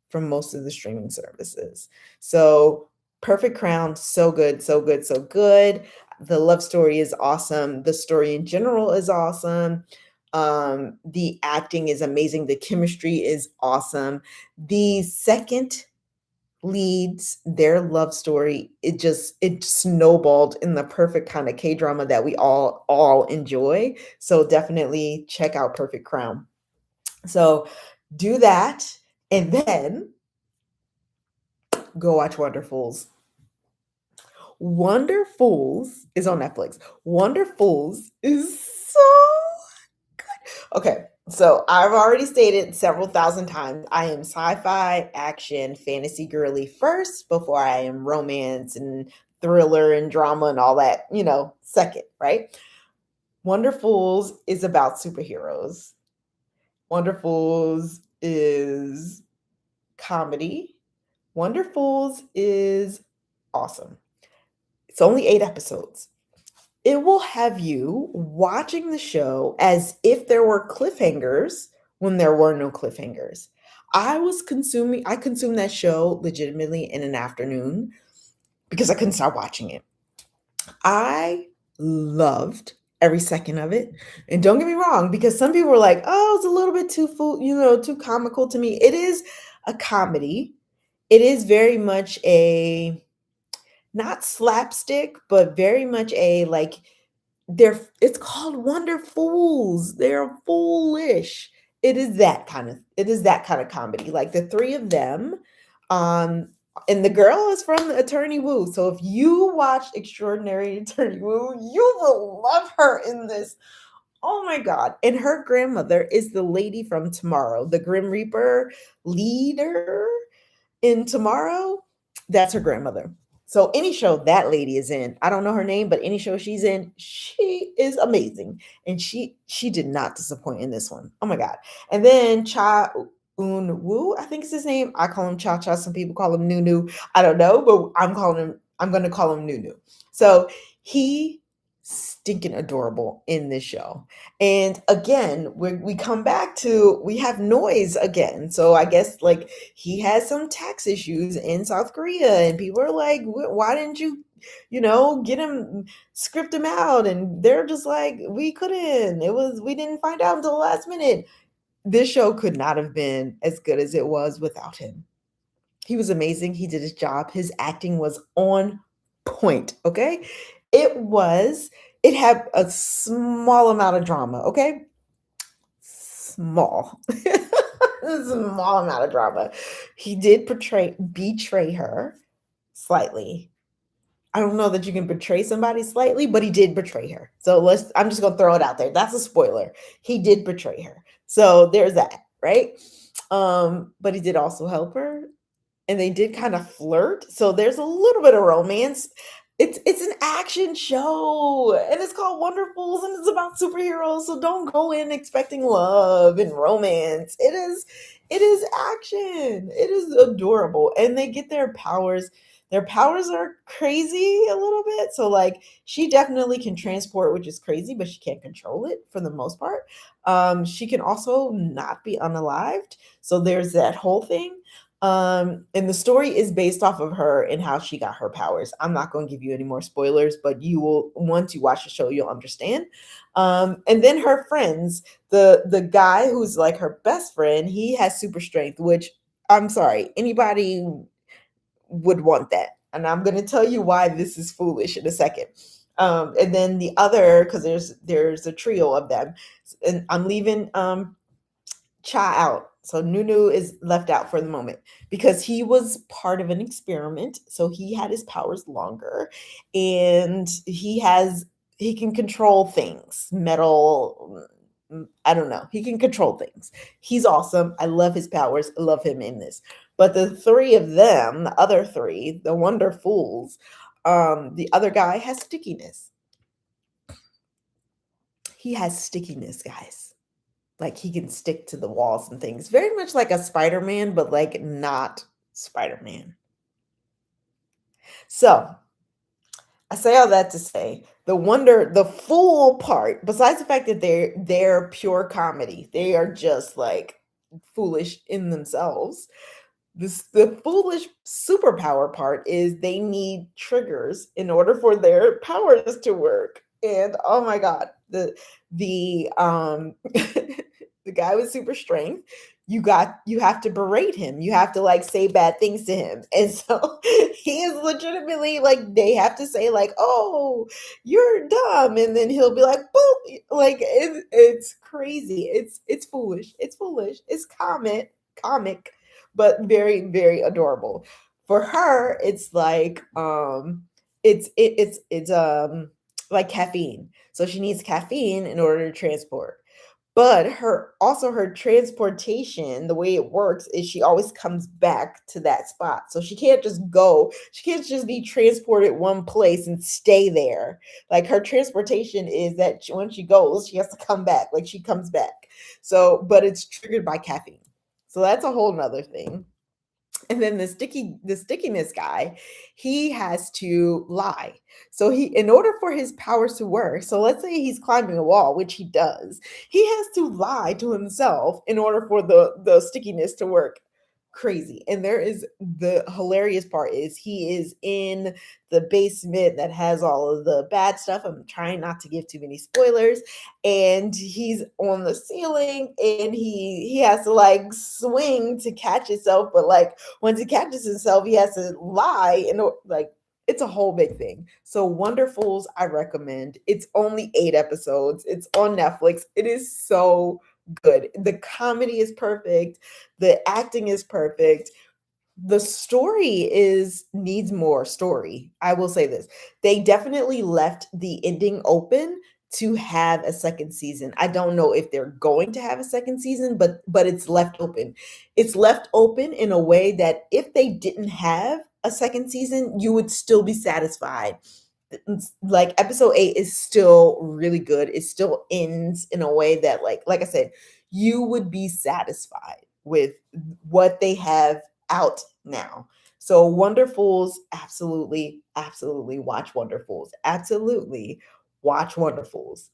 from most of the streaming services. So Perfect Crown, so good, so good, so good. The love story is awesome. The story in general is awesome. The acting is amazing. The chemistry is awesome. The second leads, their love story, it snowballed in the perfect kind of K-drama that we all enjoy. So definitely check out Perfect Crown. So do that, and then go watch Wonderfuls. Wonderfuls is on Netflix. Wonderfuls is so okay. So I've already stated several thousand times, I am sci-fi, action, fantasy girly first before I am romance and thriller and drama and all that, second, right? Wonderfuls is about superheroes. Wonderfuls is comedy. Wonderfuls is awesome. It's only 8 episodes. It will have you watching the show as if there were cliffhangers when there were no cliffhangers. I consumed that show legitimately in an afternoon because I couldn't stop watching it. I loved every second of it. And don't get me wrong, because some people were like, oh, it's a little bit too comical to me. It is a comedy. It is very much a, not slapstick, but very much a like, it's called Wonder Fools. They're foolish. It is that kind of comedy. Like the three of them, um, and the girl is from Attorney Woo. So if you watched Extraordinary Attorney Woo, you will love her in this. Oh my God. And her grandmother is the lady from Tomorrow, the Grim Reaper leader in Tomorrow. That's her grandmother. So any show that lady is in, I don't know her name, but any show she's in, she is amazing. And she did not disappoint in this one. Oh my God. And then Cha Un Woo, I think is his name. I call him Cha Cha. Some people call him Nunu. I don't know, but I'm gonna call him Nunu. So he stinking adorable in this show. And again, we come back to, we have noise again. So I guess like he has some tax issues in South Korea, and people are like, why didn't you, get him, script him out? And they're just like, we couldn't. We didn't find out until the last minute. This show could not have been as good as it was without him. He was amazing. He did his job. His acting was on point. Okay. It had a small amount of drama. Okay. Small. Small amount of drama. He did betray her slightly. I don't know that you can betray somebody slightly, but he did betray her. So I'm just gonna throw it out there. That's a spoiler. He did betray her. So there's that, right? But he did also help her, and they did kind of flirt. So there's a little bit of romance. It's an action show, and it's called Wonderfuls, and it's about superheroes. So don't go in expecting love and romance. It is action. It is adorable, and they get their powers. Their powers are crazy a little bit. So like she definitely can transport, which is crazy, but she can't control it for the most part. She can also not be unalived. So there's that whole thing. And the story is based off of her and how she got her powers. I'm not going to give you any more spoilers, but you will, once you watch the show, you'll understand. And then her friends, the guy who's like her best friend, he has super strength, which I'm sorry, anybody would want that. And I'm going to tell you why this is foolish in a second. And then the other, because there's a trio of them, and I'm leaving Cha out. So Nunu is left out for the moment because he was part of an experiment. So he had his powers longer, and he can control things, metal. I don't know. He can control things. He's awesome. I love his powers. I love him in this. But the three of them, the other three, the Wonderfuls, the other guy has stickiness. He has stickiness, guys. Like he can stick to the walls and things. Very much like a Spider-Man, but like not Spider-Man. So I say all that to say the fool part, besides the fact that they're pure comedy, they are just like foolish in themselves. The foolish superpower part is they need triggers in order for their powers to work. And oh my god, the the guy with super strength, you have to berate him. You have to like say bad things to him. And so he is legitimately like they have to say like, "Oh, you're dumb." And then he'll be like, "Boop." Like it's crazy. It's foolish. It's foolish. It's comic, but very very adorable. For her, it's like it's like caffeine. So she needs caffeine in order to transport. But her transportation, the way it works is she always comes back to that spot. So she can't just go. She can't just be transported one place and stay there. Like her transportation is that when she goes, she has to come back. Like she comes back. So, but it's triggered by caffeine. So that's a whole nother thing. And then the stickiness guy, he has to lie. So he in order for his powers to work, so let's say he's climbing a wall, which he does, he has to lie to himself in order for the stickiness to work. Crazy. And there is the hilarious part is he is in the basement that has all of the bad stuff. I'm trying not to give too many spoilers. And he's on the ceiling and he has to like swing to catch himself, but like once he catches himself, he has to lie and like it's a whole big thing. So Wonderfuls, I recommend. It's only 8 episodes. It's on Netflix. It is so good. The comedy is perfect. The acting is perfect. The story is needs more story. I will say this. They definitely left the ending open to have a second season. I don't know if they're going to have a second season, but it's left open. It's left open in a way that if they didn't have a second season, you would still be satisfied. Like episode 8 is still really good. It still ends in a way that like I said, you would be satisfied with what they have out now. So Wonderfuls, absolutely, absolutely watch Wonderfuls. Absolutely watch Wonderfuls.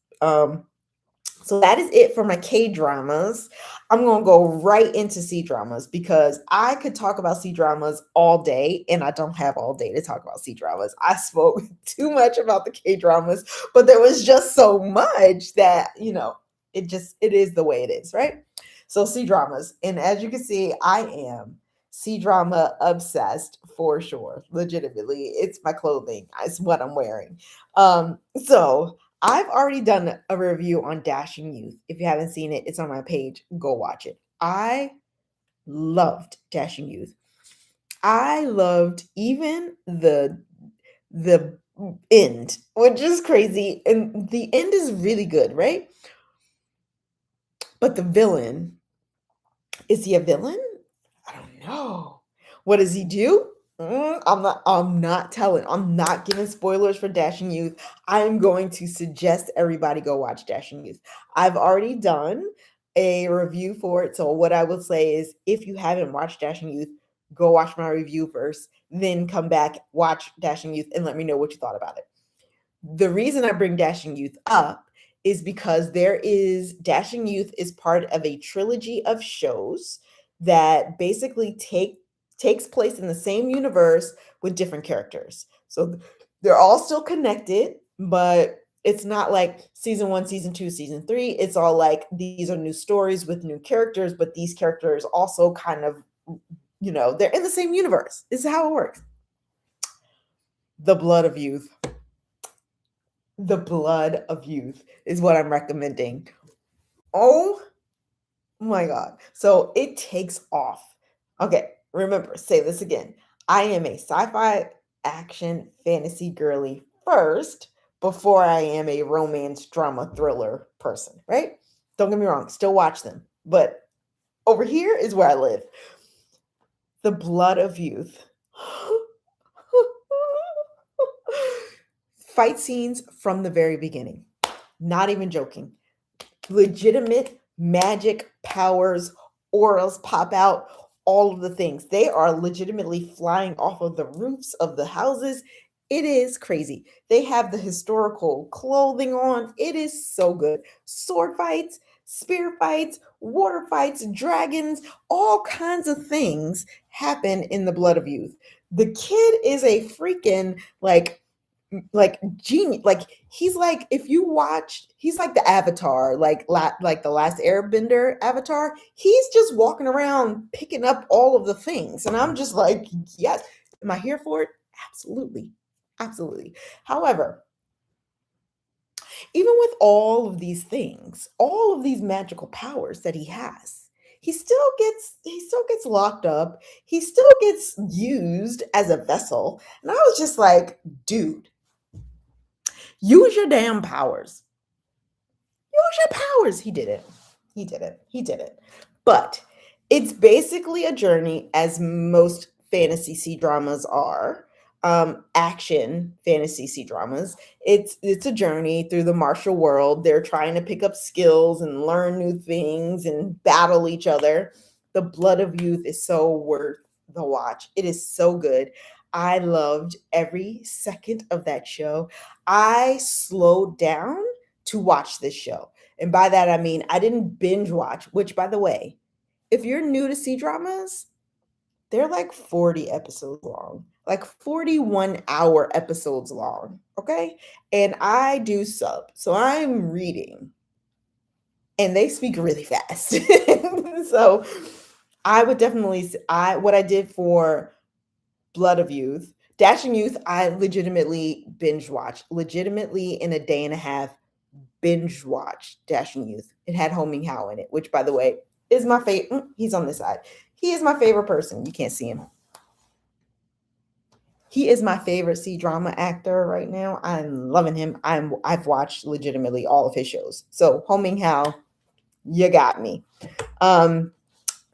So that is it for my K dramas. I'm going to go right into C dramas because I could talk about C dramas all day and I don't have all day to talk about C dramas. I spoke too much about the K dramas, but there was just so much that, it is the way it is, right? So C dramas. And as you can see, I am C drama obsessed for sure. Legitimately, it's my clothing. It's what I'm wearing. So I've already done a review on Dashing Youth. If you haven't seen it, it's on my page. Go watch it. I loved Dashing Youth. I loved even the end, which is crazy. And the end is really good, right? But the villain, is he a villain? I don't know. What does he do? I'm not telling. I'm not giving spoilers for Dashing Youth. I'm going to suggest everybody go watch Dashing Youth. I've already done a review for it. So what I would say is if you haven't watched Dashing Youth, go watch my review first, then come back, watch Dashing Youth, and let me know what you thought about it. The reason I bring Dashing Youth up is because Dashing Youth is part of a trilogy of shows that basically takes place in the same universe with different characters. So they're all still connected, but it's not like season 1, season 2, season 3. It's all like these are new stories with new characters, but these characters also kind of, they're in the same universe. This is how it works. The Blood of Youth. The Blood of Youth is what I'm recommending. Oh my God. So it takes off. Okay, remember, say this again. I am a sci-fi action fantasy girly first before I am a romance drama thriller person, right? Don't get me wrong, still watch them. But over here is where I live. The Blood of Youth. Fight scenes from the very beginning. Not even joking. Legitimate magic powers, auras pop out, all of the things. They are legitimately flying off of the roofs of the houses. It is crazy. They have the historical clothing on. It is so good. Sword fights, spear fights, water fights, dragons, all kinds of things happen in the Blood of Youth. The kid is a freaking like genius. Like he's like, if you watch, he's like the Avatar, like the last Airbender Avatar. He's just walking around picking up all of the things, and I'm just like, yes, am I here for it? Absolutely, absolutely. However, even with all of these things, all of these magical powers that he has, he still gets locked up. He still gets used as a vessel, and I was just like, dude, use your damn powers. Use your powers. He did it. He did it. He did it. But it's basically a journey, as most fantasy C dramas are. Action fantasy C dramas. It's a journey through the martial world. They're trying to pick up skills and learn new things and battle each other. The Blood of Youth is so worth the watch. It is so good. I loved every second of that show. I slowed down to watch this show. And by that, I mean, I didn't binge watch, which, by the way, if you're new to C dramas, they're like 40 episodes long, like 41-hour episodes long. Okay. And I do sub. So I'm reading and they speak really fast. So I would definitely, what I did for Blood of Youth, Dashing Youth, I legitimately binge watched, legitimately in a day and a half binge watch Dashing Youth. It had Ho Ming Hao in it, which, by the way, is my favorite. He's on this side. He is my favorite person. You can't see him. He is my favorite C drama actor right now. I'm loving him. I've watched legitimately all of his shows. So Ho Ming Hao, you got me.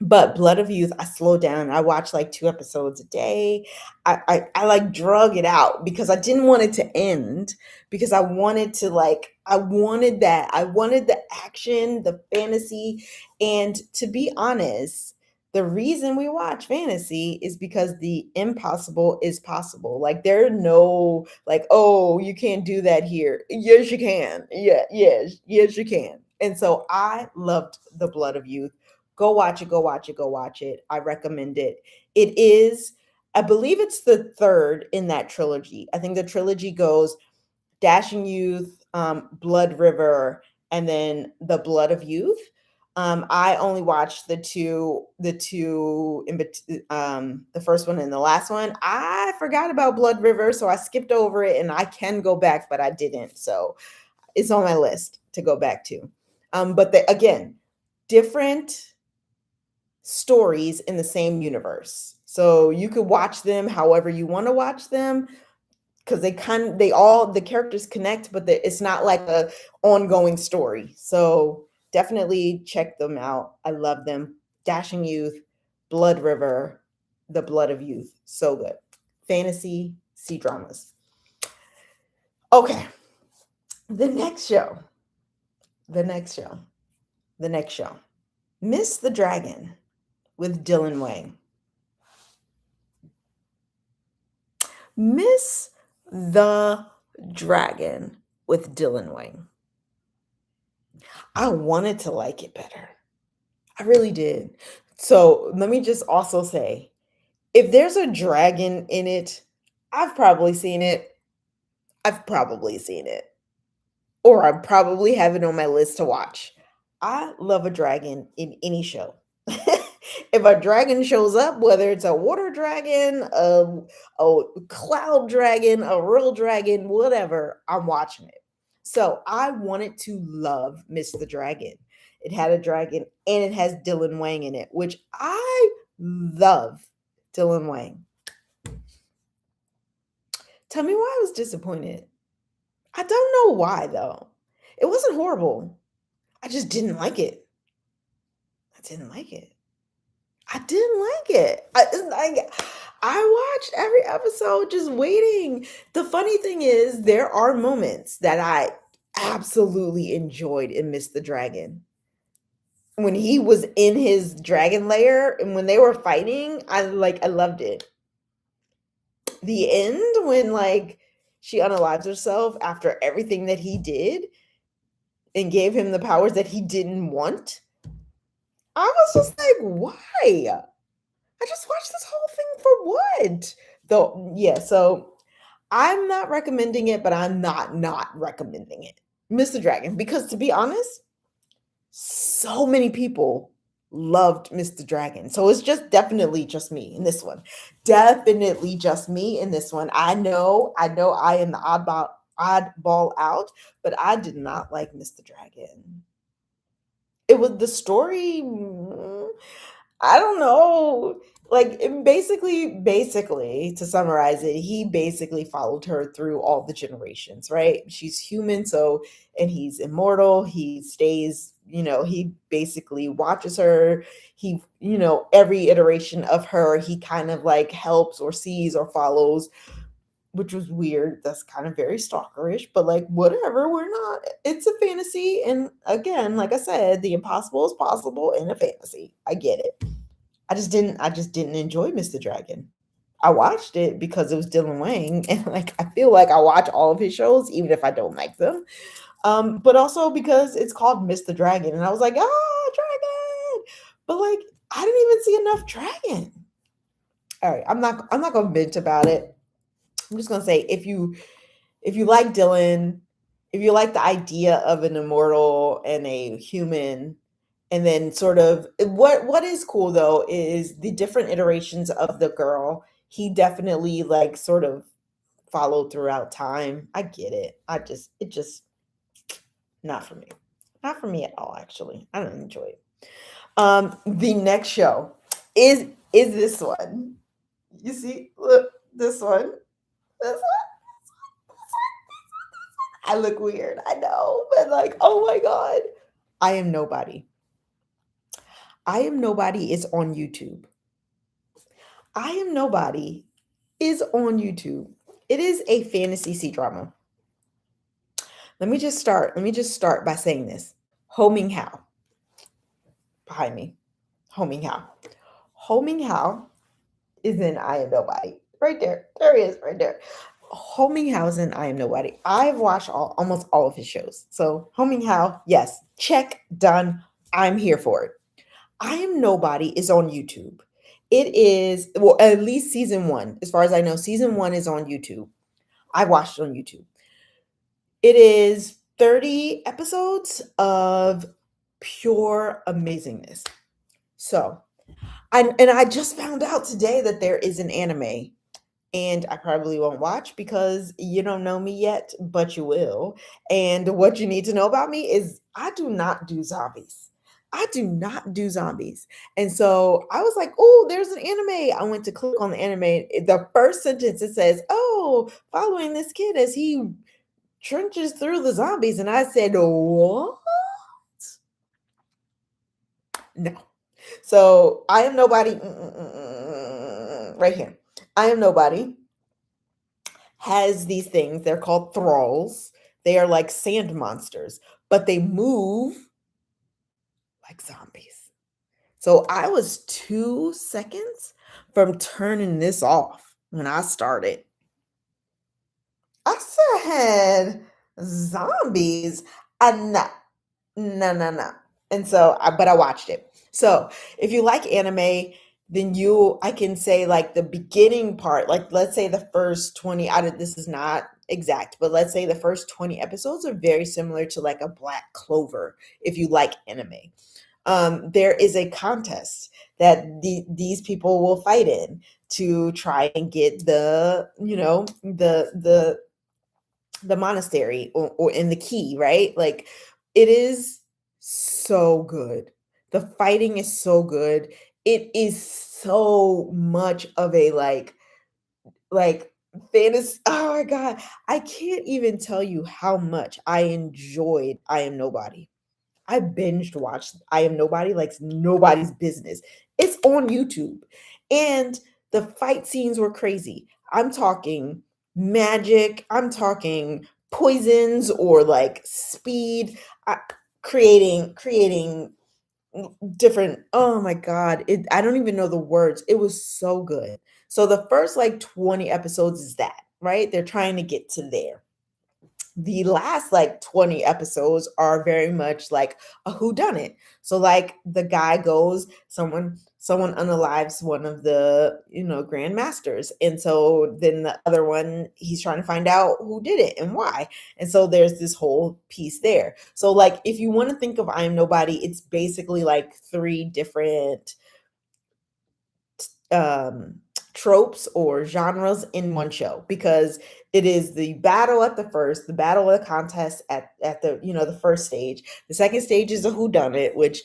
But Blood of Youth, I slowed down. I watched like 2 episodes a day. I like drug it out because I didn't want it to end, because I wanted to I wanted that. I wanted the action, the fantasy. And to be honest, the reason we watch fantasy is because the impossible is possible. Like there are no like, oh, you can't do that here. Yes, you can. Yeah, yes, you can. And so I loved The Blood of Youth. Go watch it, go watch it, go watch it. I recommend it. It is, I believe it's the third in that trilogy. I think the trilogy goes Dashing Youth, Blood River, and then The Blood of Youth. I only watched the two the first one and the last one. I forgot about Blood River, so I skipped over it, and I can go back, but I didn't. So it's on my list to go back to. But again, different stories in the same universe. So you could watch them however you want to watch them, because they all the characters connect, but it's not like a ongoing story. So definitely check them out. I love them. Dashing Youth, Blood River, The Blood of Youth. So good. Fantasy C dramas. Okay. The next show. The next show. The next show. Miss the Dragon with Dylan Wang. Miss the Dragon with Dylan Wang. I wanted to like it better. I really did. So let me just also say, if there's a dragon in it, I've probably seen it. I've probably seen it. Or I probably have it on my list to watch. I love a dragon in any show. If a dragon shows up, whether it's a water dragon, a cloud dragon, a real dragon, whatever, I'm watching it. So I wanted to love Miss the Dragon. It had a dragon and it has Dylan Wang in it, which I love Dylan Wang. Tell me why I was disappointed. I don't know why though. It wasn't horrible. I just didn't like it. I didn't like it. I didn't like it. I watched every episode just waiting. The funny thing is, there are moments that I absolutely enjoyed in Miss the Dragon. When he was in his dragon lair and when they were fighting, I loved it. The end when like she unalives herself after everything that he did and gave him the powers that he didn't want. I was just like, why? I just watched this whole thing for what? Though, yeah, so I'm not recommending it, but I'm not recommending it. Mr. Dragon, because to be honest, so many people loved Mr. Dragon. So it's just definitely just me in this one. Definitely just me in this one. I know I am the oddball out, but I did not like Mr. Dragon. It was the story. I don't know. Like basically to summarize it, he basically followed her through all the generations, right? She's human, so and he's immortal. He stays, he basically watches her. Every iteration of her, he kind of like helps or sees or follows, which was weird. That's kind of very stalkerish, but like whatever, we're not it's a fantasy. And again, like I said, the impossible is possible in a fantasy. I get it. I just didn't enjoy Mr. Dragon. I watched it because it was Dylan Wang and like I feel like I watch all of his shows even if I don't like them. But also because it's called Mr. Dragon and I was like, "Ah, dragon." But like I didn't even see enough dragon. All right, I'm not going to bitch about it. I'm just going to say if you like Dylan, if you like the idea of an immortal and a human, and then sort of what is cool though is the different iterations of the girl. He definitely like sort of followed throughout time. I get it. It just not for me. Not for me at all, actually. I don't enjoy it. The next show is this one. You see, look, this one. This I look weird, I know, but like, oh my God. I Am Nobody. I Am Nobody is on YouTube. I Am Nobody is on YouTube. It is a fantasy C drama. Let me just start by saying this. Ho Ming Hao behind me. Ho Ming Hao. Ho Ming Hao is in I Am Nobody. Right there. There he is, right there. Ho Ming Hao is in I Am Nobody. I've watched almost all of his shows. So Ho Ming Hao, yes, check, done. I'm here for it. I Am Nobody is on YouTube. It is, well, at least season one. As far as I know, season one is on YouTube. I watched it on YouTube. It is 30 episodes of pure amazingness. So, I just found out today that there is an anime and I probably won't watch because you don't know me yet, but you will. And what you need to know about me is I do not do zombies. I do not do zombies. And so I was like, oh, there's an anime. I went to click on the anime. The first sentence it says, oh, following this kid as he trenches through the zombies. And I said, what? No. So I Am Nobody, right here. I Am Nobody has these things. They're called thralls. They are like sand monsters, but they move like zombies. So I was 2 seconds from turning this off when I started. I said, zombies? No, no. And so, but I watched it. So if you like anime, then I can say like the beginning part, like let's say the first 20 out of this is not exact, but let's say the first 20 episodes are very similar to like a Black Clover if you like anime. There is a contest that these people will fight in to try and get the monastery or in the key, right? Like it is so good. The fighting is so good. It is so much of a like fantasy. Oh my God. I can't even tell you how much I enjoyed I Am Nobody. I binged watched I Am Nobody like nobody's business. It's on YouTube. And the fight scenes were crazy. I'm talking magic, I'm talking poisons or like speed, uh, creating different, oh my god, I don't even know the words. It was so good. So the first like 20 episodes is that, right? They're trying to get to there. The last like 20 episodes are very much like a who done it. So like the guy goes, someone unalives one of the, grandmasters. And so then the other one, he's trying to find out who did it and why. And so there's this whole piece there. So like if you want to think of I Am Nobody, it's basically like three different um tropes or genres in one show, because it is the battle at the battle of the contest at the, the first stage. The second stage is a whodunit, which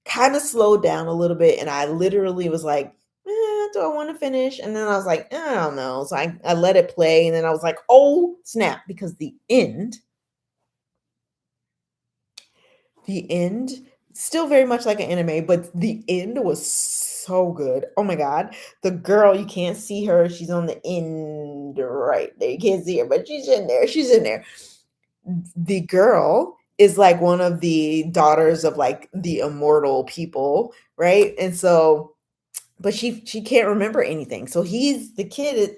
kind of slowed down a little bit, and I literally was like, do I want to finish? And then I was like, I don't know. So I let it play, and then I was like, oh snap, because the end still very much like an anime, but the end was so good. Oh my god. The girl, you can't see her. She's on the end right there. You can't see her, but she's in there. She's in there. The girl is like one of the daughters of like the immortal people, right? And so but she can't remember anything. So he's the kid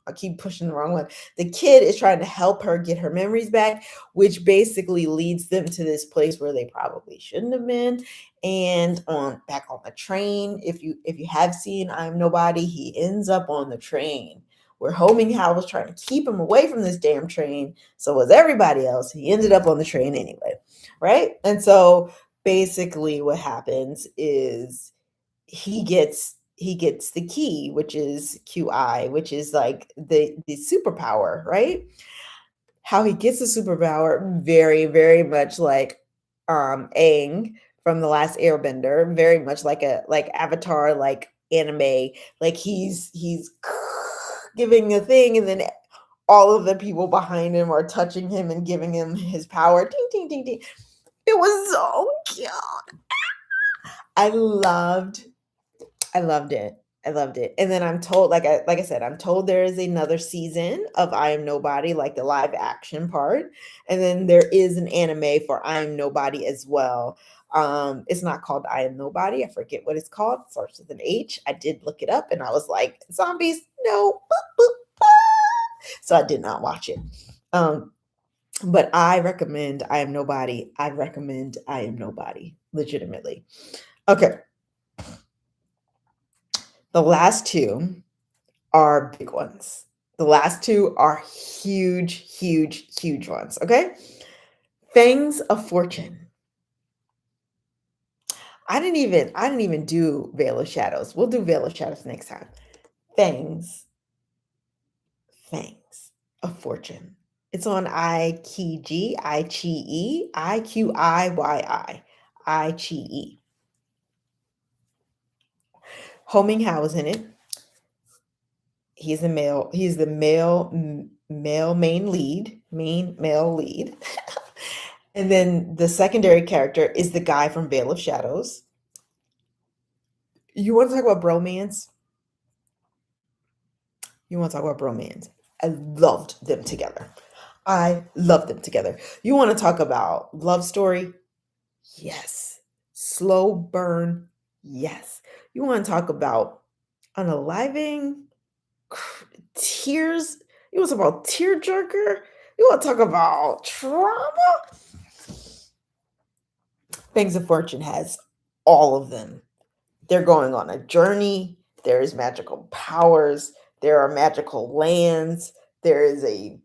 I keep pushing the wrong one. The kid is trying to help her get her memories back, which basically leads them to this place where they probably shouldn't have been. And on back on the train, if you have seen I'm Nobody, he ends up on the train where Homing Hal was trying to keep him away from this damn train. So was everybody else. He ended up on the train anyway, right? And so basically what happens is he gets the key, which is QI, which is like the superpower, right? How he gets the superpower, very, very much like Aang from the last Airbender, very much like a like Avatar, like anime, like he's giving a thing, and then all of the people behind him are touching him and giving him his power. Ding ding ding ding. It was so cute. I loved I loved it. I loved it. And then I'm told, like I said, I'm told there is another season of I Am Nobody, like the live action part. And then there is an anime for I Am Nobody as well. It's not called I Am Nobody. I forget what it's called. It starts with an H. I did look it up and I was like, zombies, no. Boop, boop, boop. So I did not watch it. But I recommend I Am Nobody. I recommend I Am Nobody, legitimately. Okay. The last two are big ones. The last two are huge, huge, huge ones. Okay. Fangs of Fortune. I didn't even do Veil of Shadows. We'll do Veil of Shadows next time. Fangs, Fangs of Fortune. It's on IQG, IQE, IQIYI, IQE. Homing How is in it. He's a male. He's the male main male lead. And then the secondary character is the guy from Veil of Shadows. You want to talk about bromance? You want to talk about bromance? I loved them together. I love them together. You want to talk about love story? Yes. Slow burn? Yes. You want to talk about unaliving? Tears? You want to talk about tearjerker? You want to talk about trauma? Fangs of Fortune has all of them. They're going on a journey. There is magical powers. There are magical lands. There is a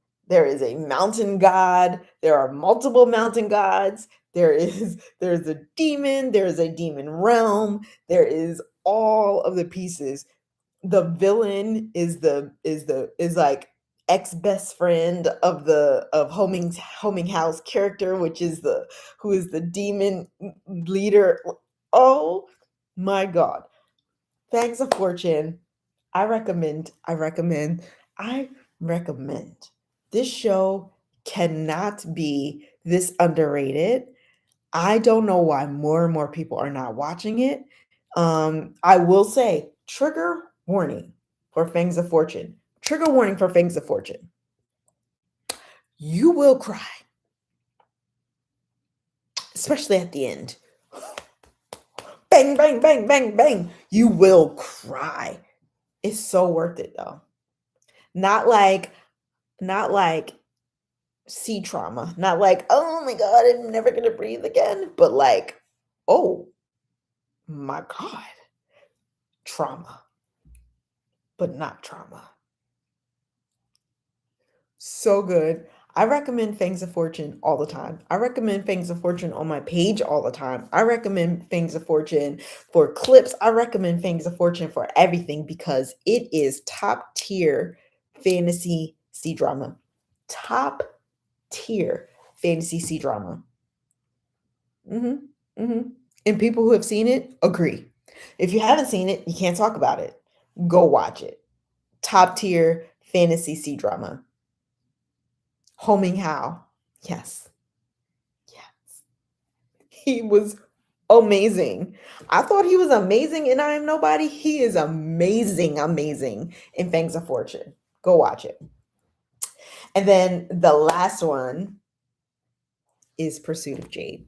mountain god. There are multiple mountain gods. There's a demon. There is a demon realm. There is all of the pieces. The villain is like ex best friend of Homing House character, which is the who is the demon leader. Oh my god. Fangs of Fortune. I recommend, I recommend, I recommend. This show cannot be this underrated. I don't know why more and more people are not watching it. I will say trigger warning for Fangs of Fortune. Trigger warning for Fangs of Fortune. You will cry, especially at the end. Bang, bang, bang, bang, bang. You will cry. It's so worth it though. Not like, not like Cdrama. Not like, oh my God, I'm never gonna breathe again. But like, oh my God, trauma, but not trauma. So good. I recommend Fangs of Fortune all the time. I recommend Fangs of Fortune on my page all the time. I recommend Fangs of Fortune for clips. I recommend Fangs of Fortune for everything because it is top tier fantasy C-drama. Top tier fantasy C-drama. And people who have seen it agree. If you haven't seen it, you can't talk about it. Go watch it. Top tier fantasy C-drama. Homing Hao. Yes. Yes. He was amazing. I thought he was amazing in I Am Nobody. He is amazing, amazing in Fangs of Fortune. Go watch it. And then the last one is Pursuit of Jade.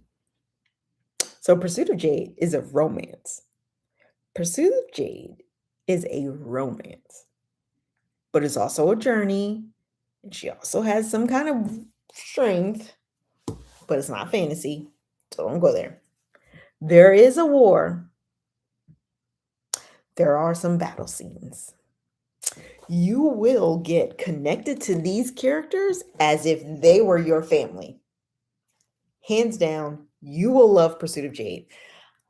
So Pursuit of Jade is a romance. Pursuit of Jade is a romance, but it's also a journey. And she also has some kind of strength, but it's not fantasy. So don't go there. There is a war. There are some battle scenes. You will get connected to these characters as if they were your family. Hands down, you will love Pursuit of Jade.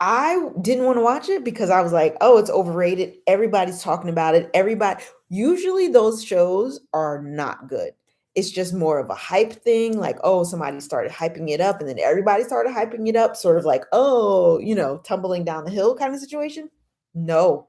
I didn't want to watch it because I was like, oh, it's overrated. Everybody's talking about it. Usually those shows are not good. It's just more of a hype thing. Like, oh, somebody started hyping it up and then everybody started hyping it up, sort of like, oh, tumbling down the hill kind of situation. No,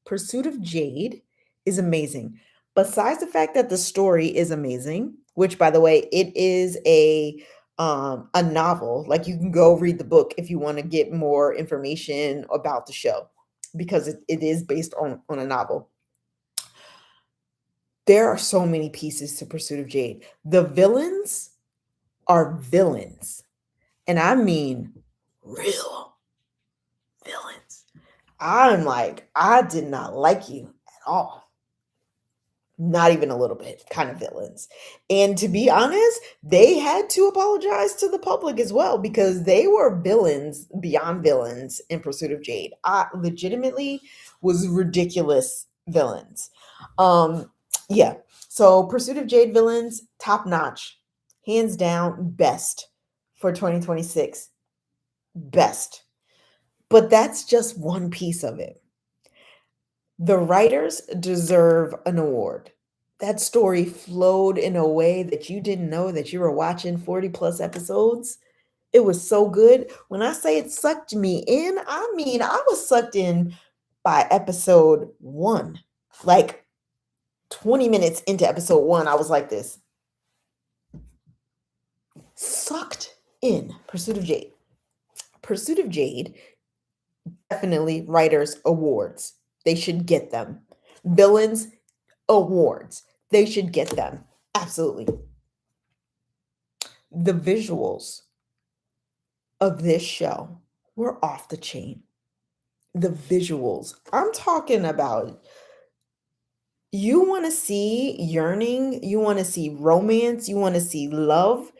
Pursuit of Jade is amazing. Besides the fact that the story is amazing, which by the way, it is a novel. Like you can go read the book if you want to get more information about the show because it is based on a novel. There are so many pieces to Pursuit of Jade. The villains are villains. And I mean real villains. I'm like, I did not like you at all. Not even a little bit, kind of villains. And to be honest, they had to apologize to the public as well because they were villains beyond villains in Pursuit of Jade. I legitimately was ridiculous villains. Yeah. So Pursuit of Jade villains, top notch, hands down, best for 2026. Best. But that's just one piece of it. The writers deserve an award. That story flowed in a way that you didn't know that you were watching 40 plus episodes. It was so good. When I say it sucked me in, I mean, I was sucked in by episode 1. Like 20 minutes into episode 1, I was like this. Sucked in. Pursuit of Jade. Pursuit of Jade, definitely writers awards. They should get them. Villains awards. They should get them. Absolutely. The visuals of this show were off the chain. The visuals. I'm talking about you want to see yearning, you want to see romance, you want to see love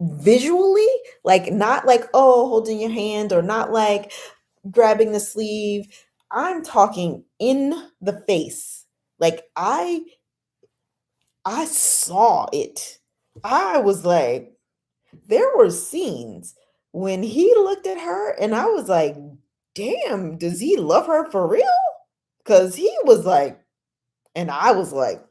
visually, like not like, oh, holding your hand or not like grabbing the sleeve. I'm talking in the face. Like I saw it. I was like, there were scenes when he looked at her and I was like, damn, does he love her for real? Because he was like, and I was like,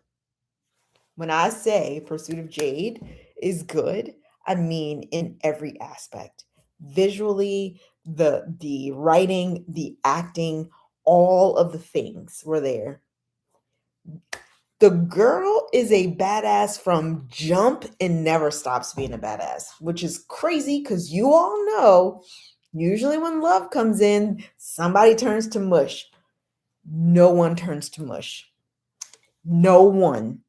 when I say Pursuit of Jade is good, I mean in every aspect. Visually, the writing, the acting, all of the things were there. The girl is a badass from jump and never stops being a badass, which is crazy because you all know Usually when love comes in, somebody turns to mush. No one turns to mush. No one.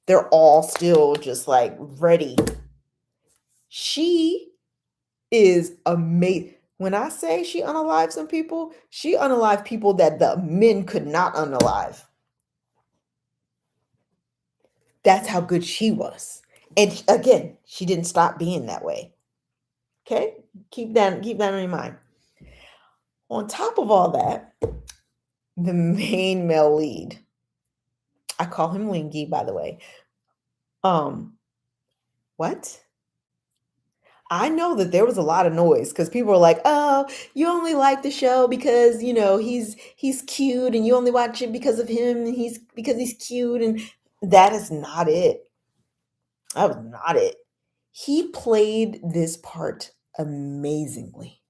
They're all still just like ready. She is amazing. When I say she unalived some people, she unalived people that the men could not unalive. That's how good she was. And again, she didn't stop being that way. Okay? Keep that in mind. On top of all that, the main male lead, I call him Lingy, by the way. What? I know that there was a lot of noise because people were like, "Oh, you only like the show because he's cute, and you only watch it because of him, and he's cute." And that is not it. That was not it. He played this part amazingly.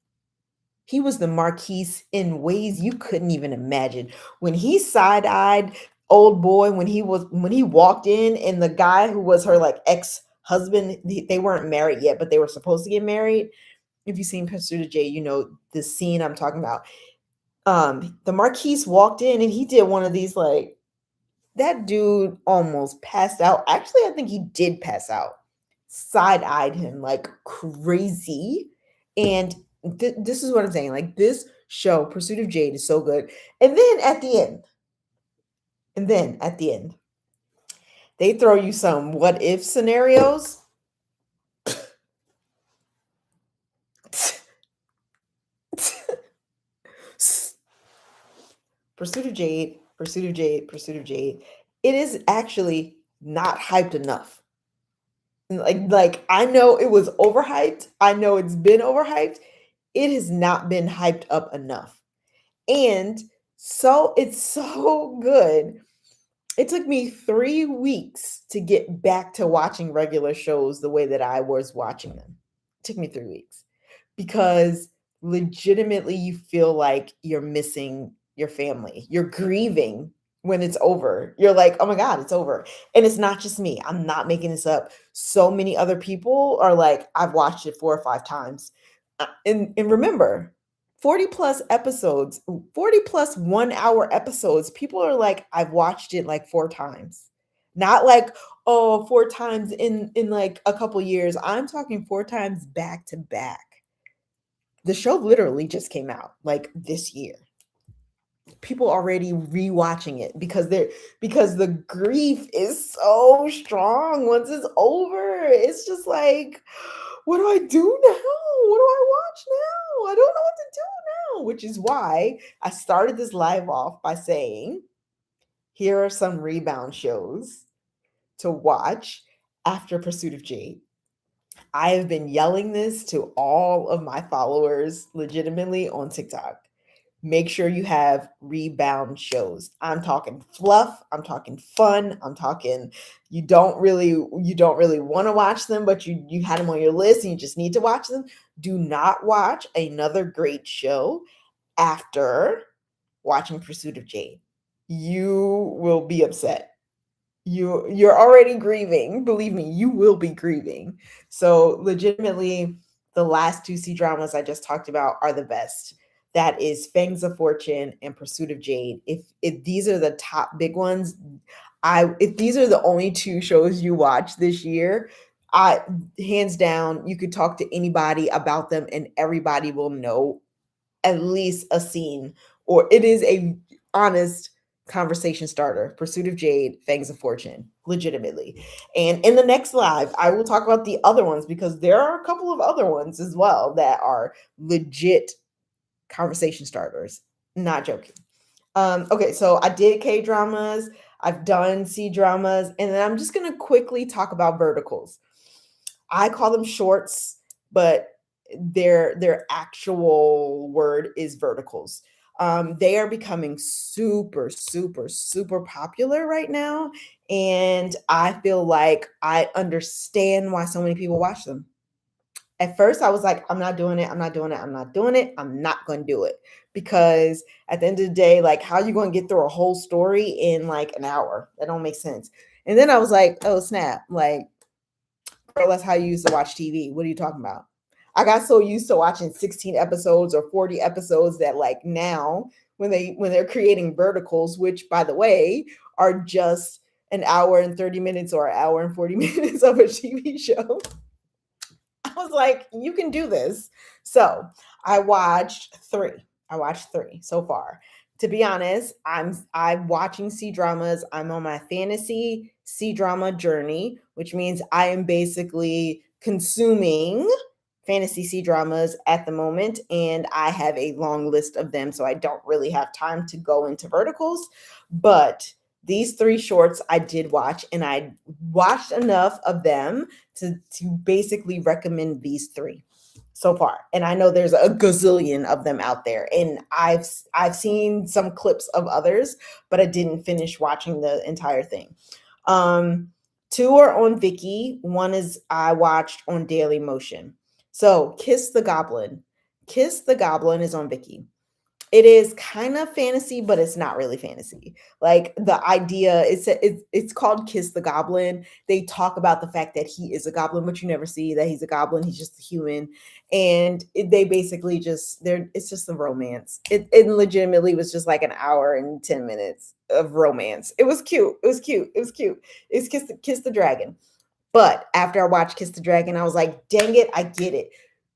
He was the Marquise in ways you couldn't even imagine. When he side-eyed old boy, when he walked in, and the guy who was her like ex-husband, they weren't married yet, but they were supposed to get married. If you've seen Pursuit of Jay, you know the scene I'm talking about. The Marquise walked in and he did one of these like that dude almost passed out. Actually, I think he did pass out. Side-eyed him like crazy. And this is what I'm saying. Like this show, Pursuit of Jade, is so good. And then at the end, they throw you some what if scenarios. Pursuit of Jade, Pursuit of Jade, Pursuit of Jade. It is actually not hyped enough. Like I know it was overhyped. I know it's been overhyped. It has not been hyped up enough. And so it's so good. It took me 3 weeks to get back to watching regular shows the way that I was watching them. It took me 3 weeks because legitimately you feel like you're missing your family. You're grieving when it's over. You're like, "Oh my god, it's over." And it's not just me. I'm not making this up. So many other people are like, "I've watched it 4 or 5 times." And remember, 40 plus episodes, 40 plus 1 hour episodes, people are like, "I've watched it like 4 times." Not like, "Oh, 4 times in like a couple years." I'm talking 4 times back to back. The show literally just came out like this year. People already rewatching it because the grief is so strong once it's over. It's just like, what do I do now? What do I watch now? I don't know what to do now, which is why I started this live off by saying, here are some rebound shows to watch after Pursuit of Jade. I have been yelling this to all of my followers legitimately on TikTok. Make sure you have rebound shows. I'm talking fluff, I'm talking fun, I'm talking you don't really want to watch them, but you had them on your list and you just need to watch them. Do not watch another great show after watching Pursuit of Jade. You will be upset. You're already grieving. Believe me, you will be grieving. So legitimately, the last two Cdramas I just talked about are the best. That is Fangs of Fortune and Pursuit of Jade. If these are the top big ones, if these are the only two shows you watch this year, I hands down, you could talk to anybody about them and everybody will know at least a scene, or it is a honest conversation starter. Pursuit of Jade, Fangs of Fortune, legitimately. And in the next live, I will talk about the other ones because there are a couple of other ones as well that are legit conversation starters. Not joking. Okay, so I did K dramas, I've done C dramas, and then I'm just gonna quickly talk about verticals. I call them shorts, but their actual word is verticals. They are becoming super, super, super popular right now, and I feel like I understand why so many people watch them. At first, I was like, I'm not doing it. I'm not doing it. I'm not doing it. I'm not going to do it because at the end of the day, like, how are you going to get through a whole story in like an hour? That don't make sense. And then I was like, oh snap! Like, girl, that's how you used to watch TV. What are you talking about? I got so used to watching 16 episodes or 40 episodes that like now when they're creating verticals, which by the way are just an hour and 30 minutes or an hour and 40 minutes of a TV show, I was like, you can do this. So I watched three. I watched three so far. To be honest, I'm watching C dramas. I'm on my fantasy C drama journey, which means I am basically consuming fantasy C dramas at the moment, and I have a long list of them, so I don't really have time to go into verticals. But these three shorts I did watch, and I watched enough of them to basically recommend these three so far. And I know there's a gazillion of them out there, and I've seen some clips of others, but I didn't finish watching the entire thing. Um, Two are on Viki. One is I watched on Daily Motion. So Kiss the Goblin is on Viki. It is kind of fantasy, but it's not really fantasy. Like the idea, it's called Kiss the Goblin. They talk about the fact that he is a goblin, but you never see that he's a goblin. He's just a human, and they basically just they're it's just a romance. It legitimately was just like an hour and 10 minutes of romance. It was cute. It was cute. It was cute. It's Kiss the Dragon. But after I watched Kiss the Dragon, I was like, dang it, I get it.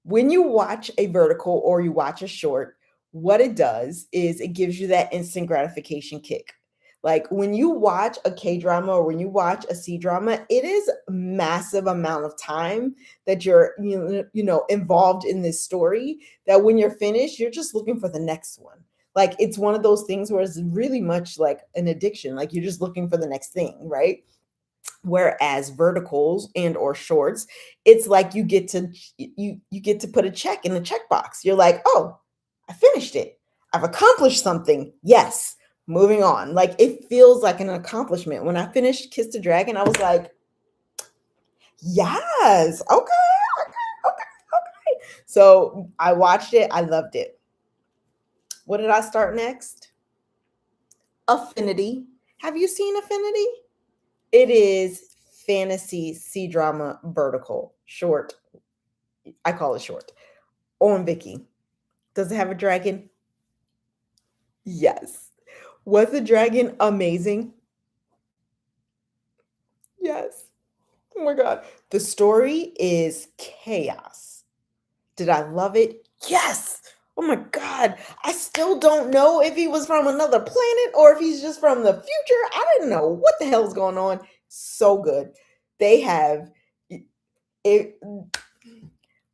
When you watch a vertical or you watch a short, what it does is it gives you that instant gratification kick. Like when you watch a K drama or when you watch a C drama, it is a massive amount of time that you're involved in this story that when you're finished, you're just looking for the next one. Like it's one of those things where it's really much like an addiction. Like you're just looking for the next thing, right? Whereas verticals and or shorts, it's like you get to put a check in the checkbox. You're like, oh, I finished it, I've accomplished something, yes, moving on. Like it feels like an accomplishment. When I finished Kiss the Dragon, I was like, yes, okay, okay. So I watched it, I loved it. What did I start next? Affinity. Have you seen Affinity? It is fantasy C drama vertical short. I call it short on Viki. Does it have a dragon? Yes. Was the dragon amazing? Yes. Oh my God. The story is chaos. Did I love it? Yes. Oh my God. I still don't know if he was from another planet or if he's just from the future. I didn't know what the hell's going on. So good. They have it.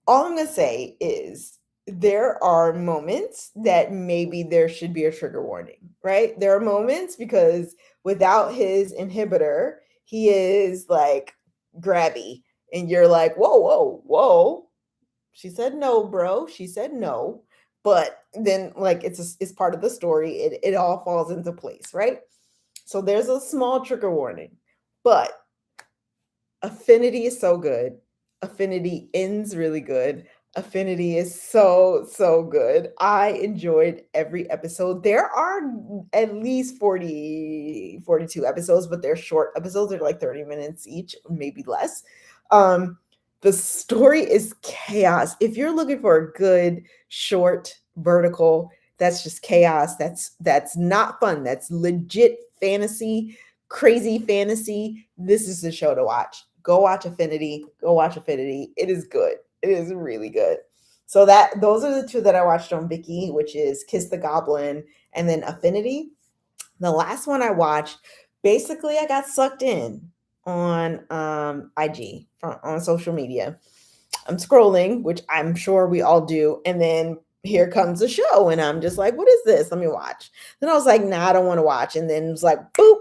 All I'm going to say is there are moments that maybe there should be a trigger warning, right? There are moments because without his inhibitor, he is like grabby and you're like, whoa, whoa, whoa. She said no, bro. She said no. But then like it's part of the story. It all falls into place, right? So there's a small trigger warning. But Affinity is so good. Affinity ends really good. Affinity is so good. I enjoyed every episode. There are at least 42 episodes, but they're short episodes. They're like 30 minutes each, maybe less. Um, the story is chaos. If you're looking for a good short vertical, that's just chaos. That's not fun. That's legit fantasy, crazy fantasy. This is the show to watch. Go watch Affinity. Go watch Affinity. It is good. It is really good. So those are the two that I watched on Viki, which is Kiss the Goblin and then Affinity. The last one I watched, basically I got sucked in on IG on social media. I'm scrolling, which I'm sure we all do, and then here comes a show, and I'm just like, what is this? Let me watch. Then I was like, nah, I don't want to watch. And then it was like, boop,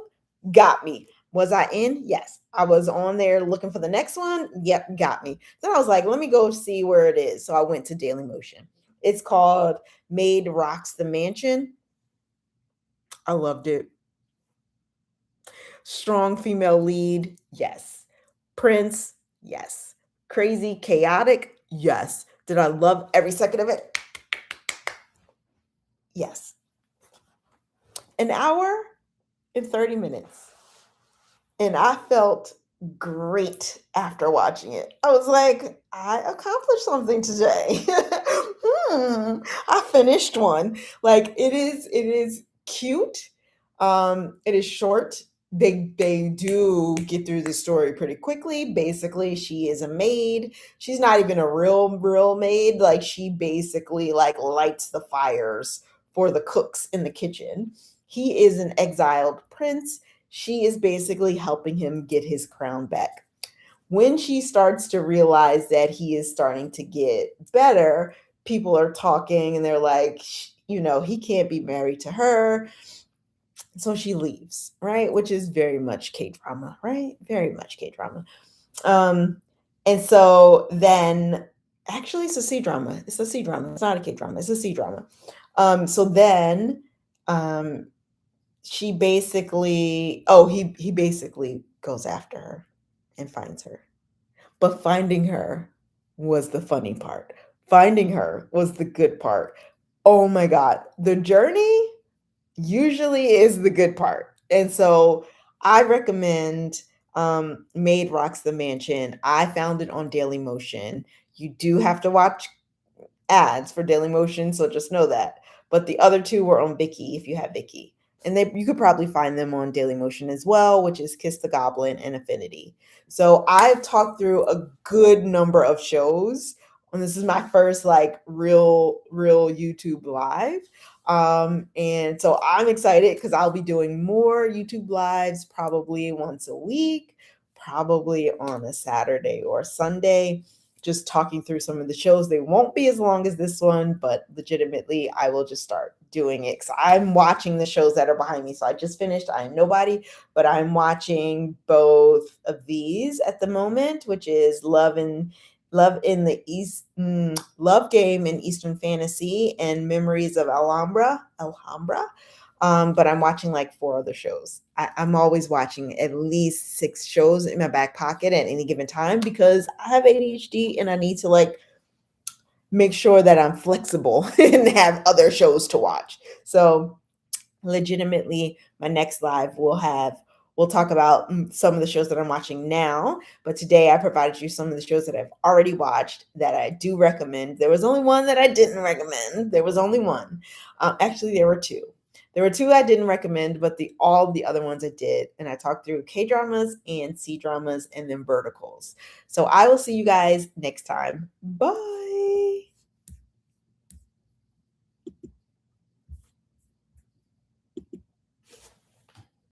got me. Was I in? Yes. I was on there looking for the next one. Yep, got me. Then I was like, let me go see where it is. So I went to Daily Motion. It's called Maid Rocks the Mansion. I loved it. Strong female lead. Yes. Prince. Yes. Crazy, chaotic. Yes. Did I love every second of it? Yes. An hour and 30 minutes. And I felt great after watching it. I was like, I accomplished something today. I finished one. Like it is cute. It is short. They do get through the story pretty quickly. Basically, she is a maid. She's not even a real maid. Like she basically like lights the fires for the cooks in the kitchen. He is an exiled prince. She is basically helping him get his crown back. When she starts to realize that he is starting to get better, people are talking and they're like, he can't be married to her. So she leaves, right? Which is very much K drama, right? Very much K drama. Um, and so then, actually, it's a C drama. It's a C drama. It's not a K drama. It's a C drama. So then, um, she basically, oh, he basically goes after her and finds her. But finding her was the funny part. Finding her was the good part. Oh my God. The journey usually is the good part. And so I recommend Maid Rocks the Mansion. I found it on Daily Motion. You do have to watch ads for Dailymotion, so just know that. But the other two were on Viki if you have Viki. And you could probably find them on Dailymotion as well, which is Kiss the Goblin and Affinity. So I've talked through a good number of shows. And this is my first like real YouTube live. And so I'm excited because I'll be doing more YouTube lives probably once a week, probably on a Saturday or Sunday, just talking through some of the shows. They won't be as long as this one, but legitimately, I will just start doing it. So I'm watching the shows that are behind me. So I just finished I Am Nobody, but I'm watching both of these at the moment, which is Love in the East, Love Game in Eastern Fantasy, and Memories of Alhambra. But I'm watching like four other shows. I'm always watching at least 6 shows in my back pocket at any given time because I have ADHD and I need to like make sure that I'm flexible and have other shows to watch. So legitimately, my next live we'll talk about some of the shows that I'm watching now. But today I provided you some of the shows that I've already watched that I do recommend. There was only one that I didn't recommend. There was only one. Actually, there were two. There were two I didn't recommend, but all the other ones I did. And I talked through K dramas and C dramas and then verticals. So I will see you guys next time. Bye.